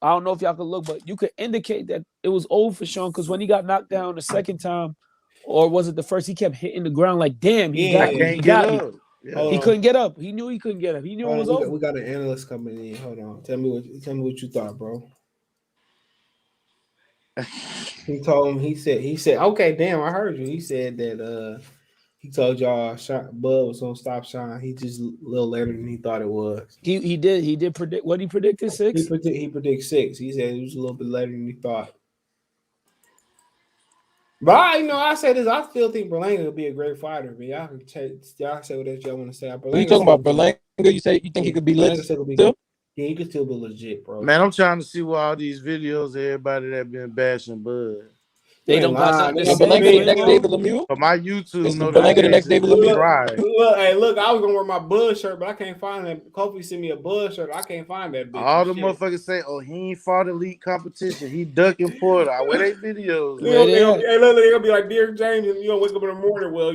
I don't know if y'all could look, but you could indicate that it was over for Shawn because when he got knocked down the second time, or was it the first, he kept hitting the ground like, damn, he got me. Yeah. He couldn't get up. He knew he couldn't get up. He knew it was over. We got an analyst coming in. Hold on. Tell me what you thought, bro. He told him, he said, okay, damn, I heard you. He said that he told y'all Bud was gonna stop Shawn. He just a little later than he thought it was. He did predict what he predicted 6. He predicted 6. He said it was a little bit later than he thought. But I say this. I still think Berlanga will be a great fighter. But y'all say what y'all want to say. You talking about Berlanga? You think he could be legit? Yeah, he could still be legit, bro. Man, I'm trying to see why all these videos of everybody that been bashing Bud. They don't got nothing to say. Berlanga the next David Lemieux? But my YouTube Berlanga the next David Lemieux. Look, I was gonna wear my Bud shirt, but I can't find that. Kofi sent me a Bud shirt. I can't find that bitch. All the motherfuckers say, "Oh, he ain't fought elite competition. He ducking Porter." I wear their videos. They're gonna be like Derrick James, and you wake up in the morning. Well,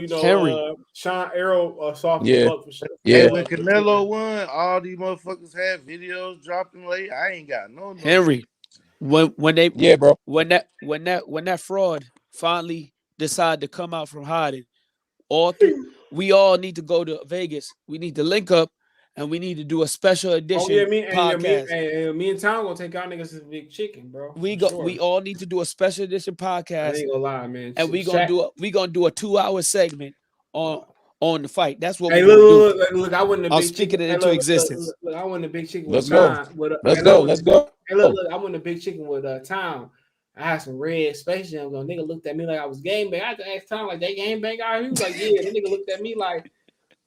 Shawn Arrow soft fuck for sure. Yeah, when Canelo won, all these motherfuckers had videos dropping late. I ain't got no. Henry. When that fraud finally decided to come out from hiding, we all need to go to Vegas. We need to link up and we need to do a special edition podcast. Me and Tom gonna take our niggas to Big Chicken, bro. We all need to do a special edition podcast. I ain't gonna lie, man. And we gonna do a 2-hour segment on the fight. That's what we're gonna do. Look, I wouldn't I'll speak it into existence. Look, I wouldn't a Big Chicken with Tom. Let's go. Hey, look, I went to Big Chicken with Tom. I had some red Space Jams on. Nigga looked at me like I was game bang. I had to ask Tom, like, they game bang out here? He was like, yeah. The nigga looked at me like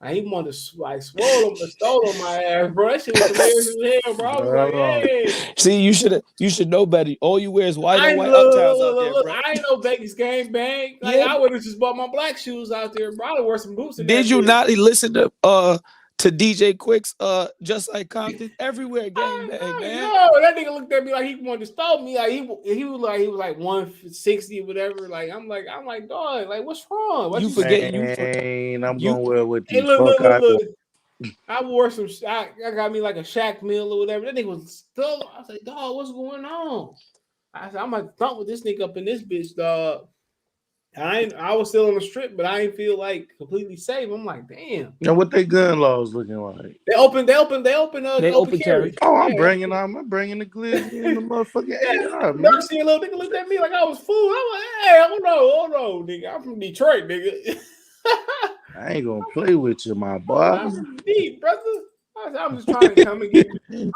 he wanted to swallow him or stole on my ass, bro. That shit was hilarious as hell, bro. I was like, hey. See, you should know better. All you wear is white on white uptowns out there, bro. I ain't no Vegas game bang. I would have just bought my black shoes out there, bro. I would wear some boots. Did you not listen to DJ Quick's Just Like Compton? Everywhere game bang, man. No, that nigga looked at me like he wanted to stole me. Like he was like 160 or whatever. Like I'm like dog. Like what's wrong? I'm gonna wear what the fuck. I wore some. I got me like a Shaq meal or whatever. That nigga was still. I was like, dog, what's going on? I said, I'm gonna thump with this nigga up in this bitch, dog. I was still on the strip, but I didn't feel like completely safe. I'm like, damn. Now what they gun laws looking like? They open carry. Oh, I'm Yeah. bringing the glizzy and the motherfucking AR, man. Never seen a little nigga looked at me like I was fool. I'm like, hey, hold on, nigga. I'm from Detroit, nigga. I ain't gonna play with you, my boy. I'm from deep, brother. I'm just trying to come and get. I'm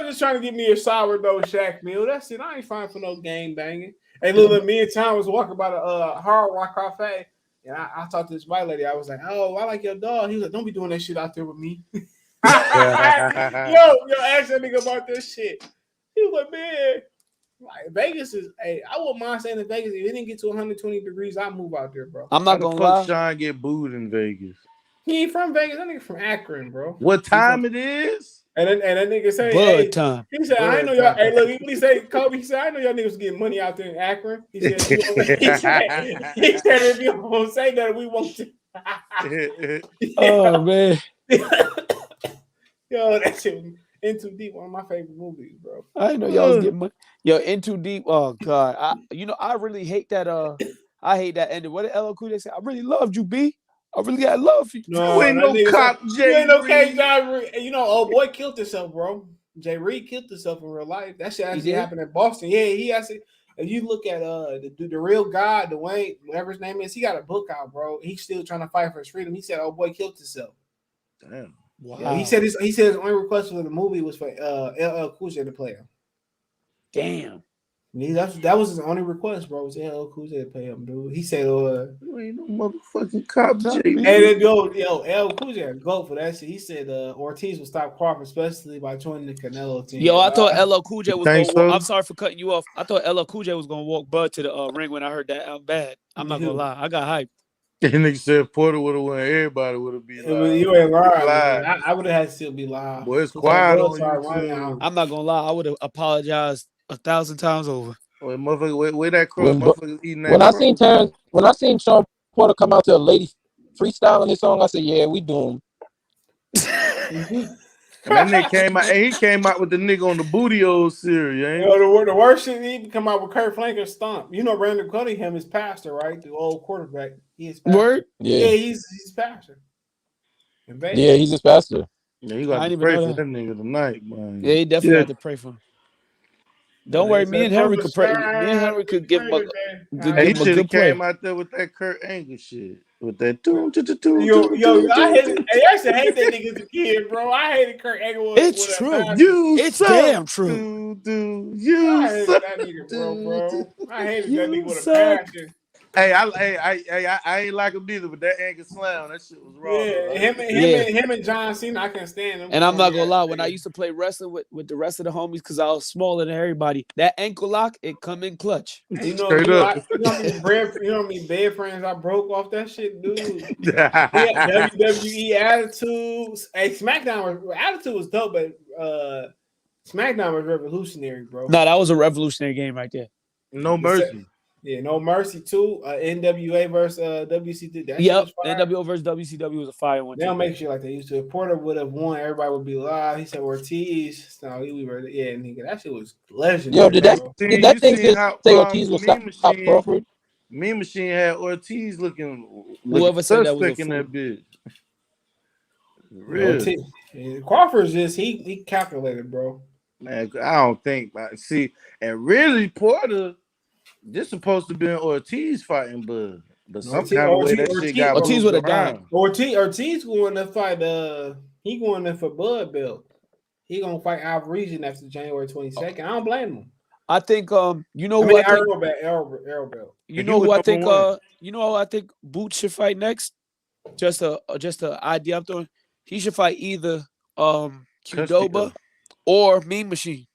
just trying to get me a sourdough Shaq meal. That's it. I ain't fine for no game banging. Hey, look, me and Tom was walking by the Hard Rock Cafe, and I talked to this white lady. I was like, "Oh, I like your dog." He was like, "Don't be doing that shit out there with me." yo, ask that nigga about this shit. He was like, "Man, like Vegas is. Hey, I wouldn't mind staying in Vegas if it didn't get to 120 degrees. I'd move out there, bro." I'm not gonna lie. Shawn get booed in Vegas. He ain't from Vegas. That nigga from Akron, bro. What time it is? And that nigga say, Bud time. He said, I know y'all. Hey, look, he said, Kobe, he said, I know y'all niggas getting money out there in Akron. He said, he said if you don't say that, we won't. Oh, man. Yo, that shit In Too Deep, one of my favorite movies, bro. I didn't know y'all was getting money. Yo, In Too Deep. Oh, God. I really hate that. I hate that ending. What did LL Cool J say? I really loved you, B. I really got love for you. No, you ain't no cop, Jay. You ain't no K. You know, old boy killed himself, bro. Jay Reed killed himself in real life. That shit actually happened in Boston. Yeah, he actually. If you look at the real guy, Dwayne, whatever his name is, he got a book out, bro. He's still trying to fight for his freedom. He said, "Old boy killed himself." Damn. Wow. Yeah, he said his only request for the movie was for LL Cool J to play him. Damn. That was his only request, bro. Was LL Cool J to pay him, dude. He said, "You ain't no motherfucking cop, Jay." And then yo, LL Cool J go for that shit. He said Ortiz would stop Crawford, especially by joining the Canelo team. Yo, I thought LL Cool J was going. So? I'm sorry for cutting you off. I thought LL Cool J was going to walk Bud to the ring when I heard that. I'm bad. I'm not gonna lie. I got hyped. And nigga said Porter would have won. Everybody would have been live. You ain't live. I would have had to still be live. Boy, it's quiet on YouTube. I'm not gonna lie. I would have apologized 1,000 times over. Wait, motherfucker, where that crow motherfucker eating that? When I seen Shawn Porter come out to a lady freestyling his song, I said, "Yeah, we doomed." And that nigga came out. He came out with the nigga on the Bootio series. Ain't the worst shit, he come out with Kurt Franklin stomp. You know, Brandon Cunningham is pastor, right? The old quarterback. He is pastor. Word? Yeah, he's pastor. Yeah, he's his pastor. Yeah, you got to pray for that nigga tonight, man. Yeah, he definitely had to pray for him. Don't worry, me and Henry could pray. Me and Henry could give him a good prayer. Came out there with that Kurt Angle shit. With that I used to hate that nigga as a kid, bro. I hated Kurt Angle. It's true. It's damn true. I hated that nigga, bro. I hated that nigga with a passion. Hey, I ain't like him either, but that ankle slam, that shit was wrong. Yeah, him and John Cena, I can't stand him. And I'm not gonna lie, when I used to play wrestling with the rest of the homies, because I was smaller than everybody, that ankle lock, it come in clutch. You know how many bed frames I broke off that shit, dude. WWE attitudes. Hey, SmackDown attitude was dope, but SmackDown was revolutionary, bro. No, that was a revolutionary game right there. No Mercy. Yeah, No Mercy too. NWA versus WCW. Yep, NWO versus WCW was a fire one. They don't make shit like they used to. If Porter would have won, everybody would be live. He said Ortiz. No, nigga, that shit was legendary. Yo, did that thing say Ortiz was stop Crawford? Mean Machine had Ortiz looking whoever said that was in that bitch. Really? Crawford's just he calculated, bro. Man, I don't think. See, and really Porter. This supposed to be an Ortiz fighting, but some kind of way that shit got Ortiz would have died. Ortiz going to fight. He going in for Bud belt. He gonna fight Alvarez after January 22nd. I don't blame him. I think Arrow belt. You know who I think I think Boots should fight next. Just a idea I'm throwing. He should fight either Qdoba or Mean Machine.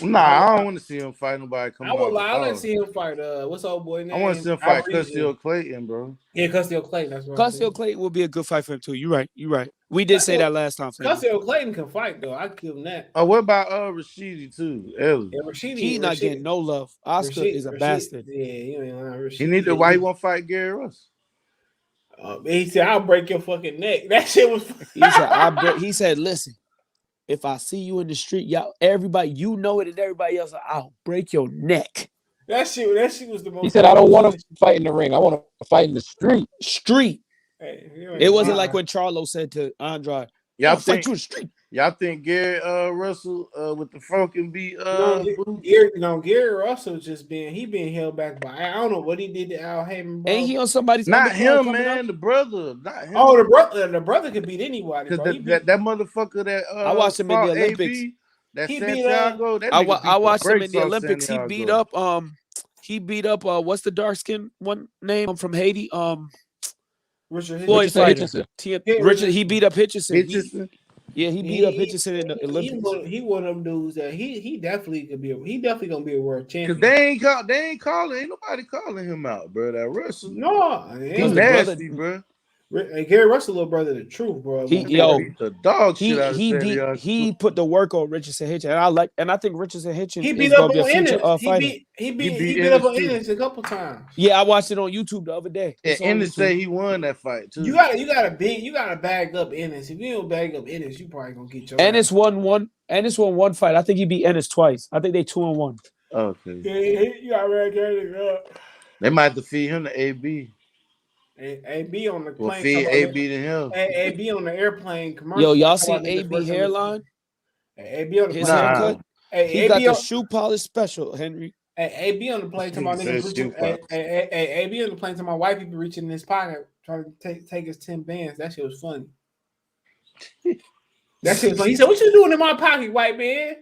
Nah, I don't want to see him fight nobody. I would lie. I want to see him fight. What's old boy name? I want to see him fight Custio Clayton, bro. Yeah, Custio Clayton. That's right. Custio Clayton will be a good fight for him too. You're right. We did say that last time. Custio Clayton can fight though. I give him that. Oh, what about Rashidi too? He not getting no love. Oscar is a bastard. Yeah, he need to. Why he won't fight Gary Russell? He said, "I'll break your fucking neck." That shit was. He said, He said, listen, if I see you in the street, y'all, everybody, you know it, and everybody else, I'll break your neck. That shit was the most. He said, "I don't want to fight in the ring. I want to fight in the street." Hey, it wasn't like when Charlo said to Andrade, "I'll fight you in the street." Y'all think Gary Russell with the Funk and beat Gary Russell just being held back by I don't know what he did to Al Heyman, bro. Ain't he on somebody's not him, man, up? The brother, not him. Oh, the brother could beat anybody, bro. That motherfucker that I watched him in the Olympics. AB, that Santiago, that nigga I watched him in the Olympics. Santiago. He beat up what's the dark skin one name from Haiti? Richard Hitchinson. Richard, he beat up Hitchinson. He beat up Hitchinson in the Olympics. He one of them dudes that he definitely could be. He definitely gonna be a world champion. Cause they ain't calling. Ain't nobody calling him out, bro. That Russell. No, he's nasty, bro. Gary Russell, little brother, the truth, bro. The dog shit out of he put the work on Richardson Hitchens, and I think Richardson Hitchens he beat is up gonna be a future fighter. He beat up on Ennis a couple times. Yeah, I watched it on YouTube the other day. Yeah, Ennis say he won that fight too. You gotta bag up Ennis. If you don't bag up Ennis, you probably gonna get your. Ennis won one fight. I think he beat Ennis twice. I think they 2-1. Okay. Yeah, you got ready. They might defeat him to AB. AB on the plane. Well, feed AB to him. AB on the airplane commercial. Yo, y'all seen AB hairline? AB on the his plane. Haircut? He got the shoe polish special, Henry. AB on the plane to my niggas. AB on the plane to my wife. He be reaching in his pocket trying to take his 10 bands. That shit was funny. That shit was funny. He said, "What you doing in my pocket, white man?"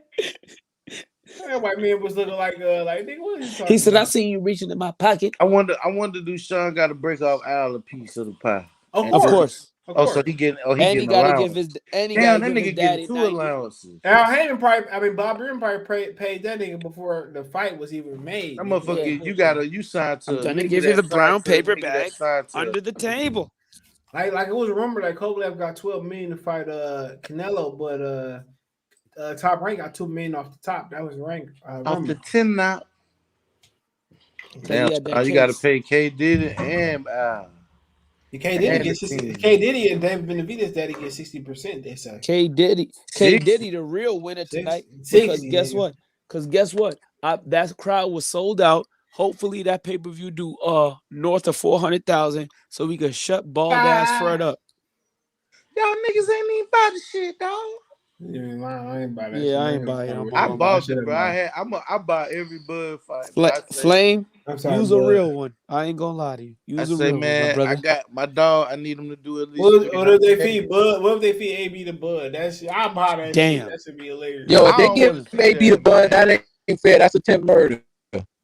That white man was looking like nigga, what are you talking He said, about? "I seen you reaching in my pocket." I wonder do Shawn got to break off Al a piece of the pie? Of course. So he getting he got to give his damn, that nigga getting 2 allowances. Al Heyman Bob Green probably paid that nigga before the fight was even made. That motherfucker, you signed to. I'm gonna give you the brown paper bag under the table. Like it was rumored that Kovalev got $12 million to fight Canelo, but Top Rank got $2 million off the top. That was ranked off the 10 now. Damn, you got to pay K Diddy and K Diddy and David Benavidez daddy get 60%. They say K Diddy the real winner tonight. Because guess what? That crowd was sold out. Hopefully that pay-per-view do north of 400,000 so we could shut bald ass Fred up. Y'all niggas ain't even buy the shit, dog. Yeah, I ain't buy that. Yeah, I ain't buy it. I bought it, bro. I buy every Bud fight. Flame, use a real one. I ain't gonna lie to you. Use a real man, one, I got my dog. I need him to do at least. What if they feed Bud? What if they feed AB the Bud? I buy that. Damn, shit. That should be hilarious. Yo, if they give AB the Bud, that ain't fair. That's attempt murder.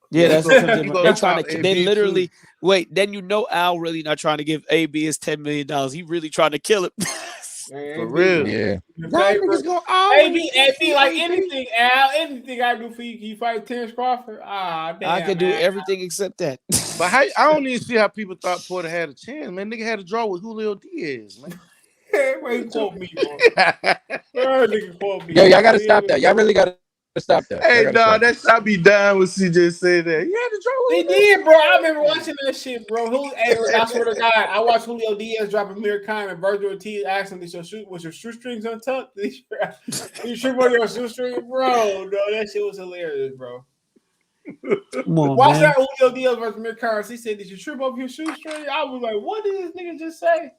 Yeah, that's they're trying to. They literally wait. Then you know Al really not trying to give AB his $10 million. He really trying to kill him. For real, yeah. Niggas gonna AB like anything, Al. Anything I do for you, can you fight Terence Crawford? Damn, I could do everything except that. But I don't even see how people thought Porter had a chance, man. Nigga had a draw with Julio Diaz, man. Wait, quote me, bro. Yo, y'all gotta stop that. Y'all really gotta stop that. Hey, dog, that shot be dying when CJ said that. You had to draw. He did, bro. I remember watching that shit, bro. I swear to God, I watched Julio Diaz drop Amir Khan and Virgil Ortiz asking, "Was your shoestrings untucked? You sure about your shoestrings, bro?" No, that shit was hilarious, bro. Watch that Julio Diaz versus Amir Khan. He said, "Did you trip up your shoestring?" I was like, "What did this nigga just say?"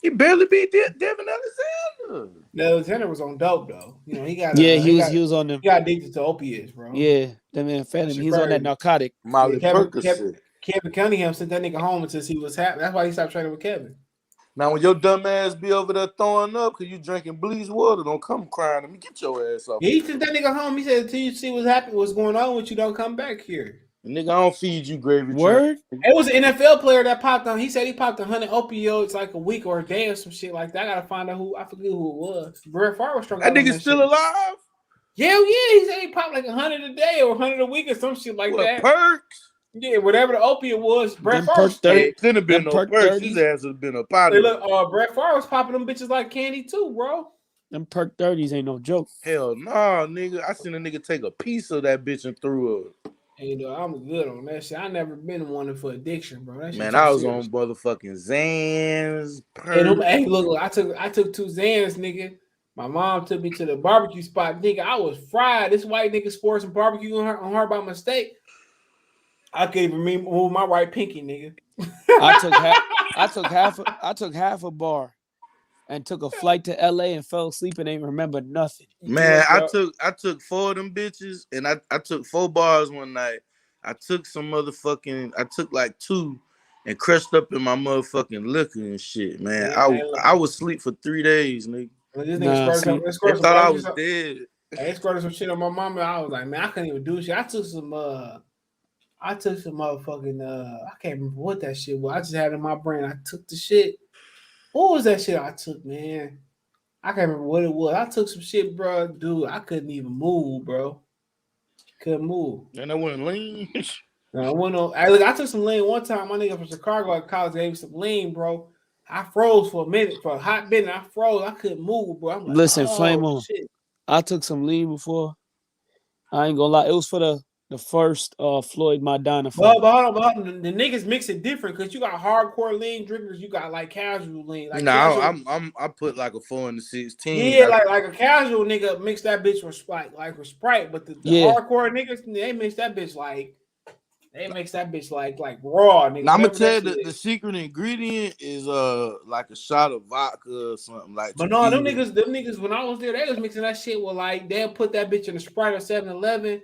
He barely beat Devin Alexander. No, Alexander was on dope though. You know, he got. He was on them. He got addicted to opiates, bro. Yeah, that man Phantom. He's on that narcotic. Molly Kevin Cunningham sent that nigga home until he was happy. That's why he stopped training with Kevin. Now, when your dumb ass be over there throwing up because you drinking bleach water, don't come crying to me. Get your ass off. Yeah, he sent that nigga home. He said, "Until you see what's going on with you, don't come back here." Nigga, I don't feed you gravy. Word? It was an NFL player that popped on. He said he popped 100 opioids like a week or a day or some shit like that. I gotta find out I forget who it was. Brett Favre was strong. That nigga still alive? Hell yeah, he said he popped like 100 a day or 100 a week or some shit like that. Perks? Yeah, whatever the opiate was. Brett Favre couldn't have been no perks. His ass would have been a pot. Brett Favre was popping them bitches like candy too, bro. Them perk 30s ain't no joke. Hell nah, nigga. I seen a nigga take a piece of that bitch and threw up. Hey, though, I'm good on that shit. I never been one for addiction, bro. That shit Man, too I was serious. on motherfucking Zans. Hey, look, I took 2 Zans, nigga. My mom took me to the barbecue spot, nigga. I was fried. This white nigga scored some barbecue on her by mistake. I couldn't even move my right pinky, nigga. I took half a bar and took a flight to LA and fell asleep and ain't remember nothing. Man, I took 4 of them bitches and I took 4 bars one night. I took like 2 and crushed up in my motherfucking liquor and shit, man. I was asleep for 3 days, nigga. This nigga They thought I was dead. They squirted some shit on my mama. I was like, man, I couldn't even do shit. I took some motherfucking I can't remember what that shit was. I just had it in my brain. I took the shit. What was that shit I took, man? I can't remember what it was. I took some shit, bro. Dude, I couldn't even move, bro. Couldn't move. And I went lean. No, I went on. I took some lean one time. My nigga from Chicago at college gave me some lean, bro. I froze for a minute, for a hot minute. I froze. I couldn't move, bro. I'm like, listen, Flame on. Shit. I took some lean before. I ain't gonna lie. It was for the first Floyd Maidana fight. But the niggas mix it different because you got hardcore lean drinkers. You got like casual lean. Like I put like a 4 in the 16. Yeah, like a casual nigga mix that bitch with Sprite, but the hardcore niggas they mix that bitch like raw. Nigga. Now, I'm gonna tell you the secret ingredient is like a shot of vodka or something like. But no, them niggas when I was there, they was mixing that shit with like they'll put that bitch in a Sprite or 7-Eleven.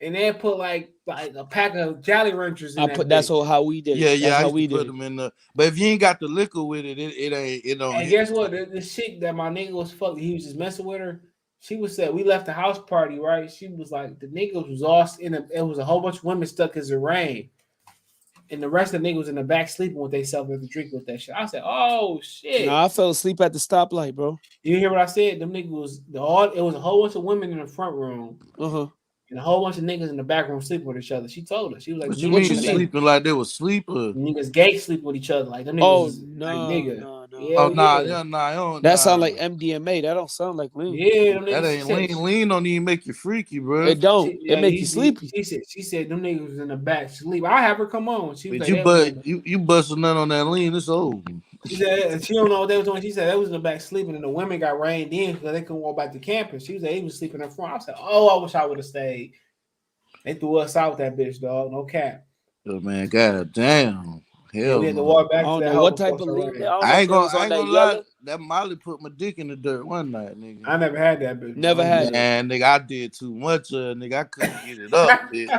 And they put like a pack of Jolly Ranchers in that's how we did it. Yeah, that's I how used we to put them in the. But if you ain't got the liquor with it, it don't. And guess what? The shit that my nigga was fucking, he was just messing with her. She was said we left the house party, right? She was like the niggas was all it was a whole bunch of women stuck as a rain. And the rest of the niggas was in the back sleeping with themselves at the drink with that shit. I said, oh shit. No, I fell asleep at the stoplight, bro. You hear what I said? Them niggas it was a whole bunch of women in the front room. And a whole bunch of niggas in the back room sleeping with each other. She told us. She was like, what you mean sleeping like they were sleepers? Niggas gay sleeping with each other. Like them niggas no. Yeah, that sound like MDMA. That don't sound like lean. Yeah, them that ain't lean. Lean don't even make you freaky, bro. It don't. It make you sleepy. She said them niggas was in the back sleep. I have her come on. She was you busting nut on that lean. It's old. She said she don't know what they was doing. She said they was in the back sleeping, and the women got rained in because they couldn't walk back to campus. She was like, he was sleeping in front. I said, oh, I wish I would have stayed. They threw us out with that bitch, dog. No cap. Oh man, god damn. Hell, we had to walk back. I don't know what type of lean. I ain't gonna lie. That Molly put my dick in the dirt one night, nigga. I never had that bitch. Never had it. Man, nigga, I did too much, nigga. I couldn't get it up, bitch.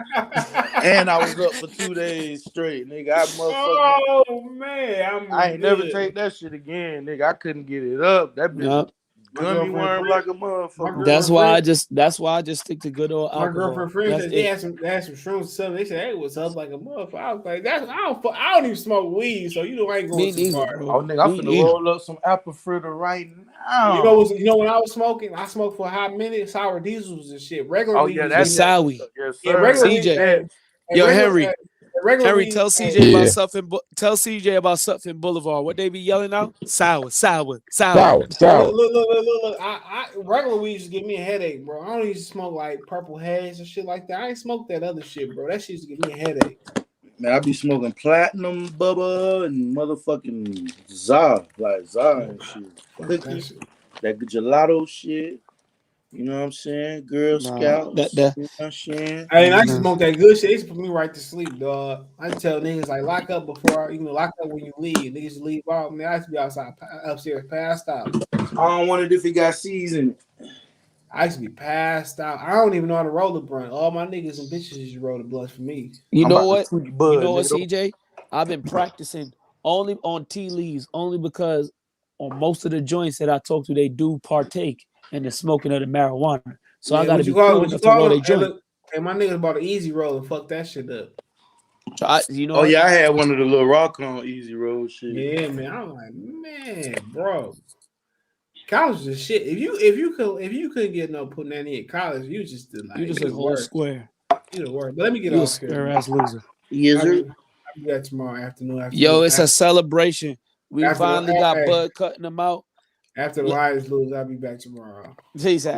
And I was up for 2 days straight, nigga. Oh man, I ain't never take that shit again, nigga. I couldn't get it up. That bitch gummy worm like a motherfucker. That's why I just stick to good old alcohol. My girlfriend friends said they had some shrooms and stuff. They said, hey, what's up like a motherfucker? I was like, I don't even smoke weed, so you know I ain't going too far. Oh nigga, I'm finna roll up some apple fritter right now. You know when I was smoking, I smoked for a hot minute, sour diesels and shit. Regular weed. That's sowie. Yes, sir. Regular CJ. Yo, Henry. Henry, tell CJ about Suffolk. Tell CJ about Suffolk Boulevard. What they be yelling out? Sour. Look. I regular weed just give me a headache, bro. I don't even smoke like Purple Haze and shit like that. I ain't smoke that other shit, bro. That shit used to give me a headache. Man, I be smoking platinum, Bubba, and motherfucking Zah and shit. Cookies, that gelato shit. You know what I'm saying? Girl Scouts. You know what I'm saying? Hey, I used to smoke that good shit. It used to put me right to sleep, dog. I tell niggas like lock up before lock up when you leave. Niggas leave out. Man, I used to be outside upstairs passed out. I don't want it if it got season. I used to be passed out. I don't even know how to roll the blunt. All my niggas and bitches used to roll the blunt for me. You know what, CJ? I've been practicing only on tea leaves, only because on most of the joints that I talk to, they do partake in the smoking of the marijuana. So I gotta be cool enough to roll their joint. Hey, my niggas bought an easy roll and fuck that shit up. So I had one of the little rock on easy roll shit. Yeah, man. I'm like, man, bro. College is shit. If you couldn't get no putting that in college, you just a whole square. You the worst. But let me get off here. Square ass loser. Yes, sir. I'll be back tomorrow afternoon. Yo, it's a celebration. We finally got Bud cutting them out. After the Lions lose, I'll be back tomorrow. Peace out.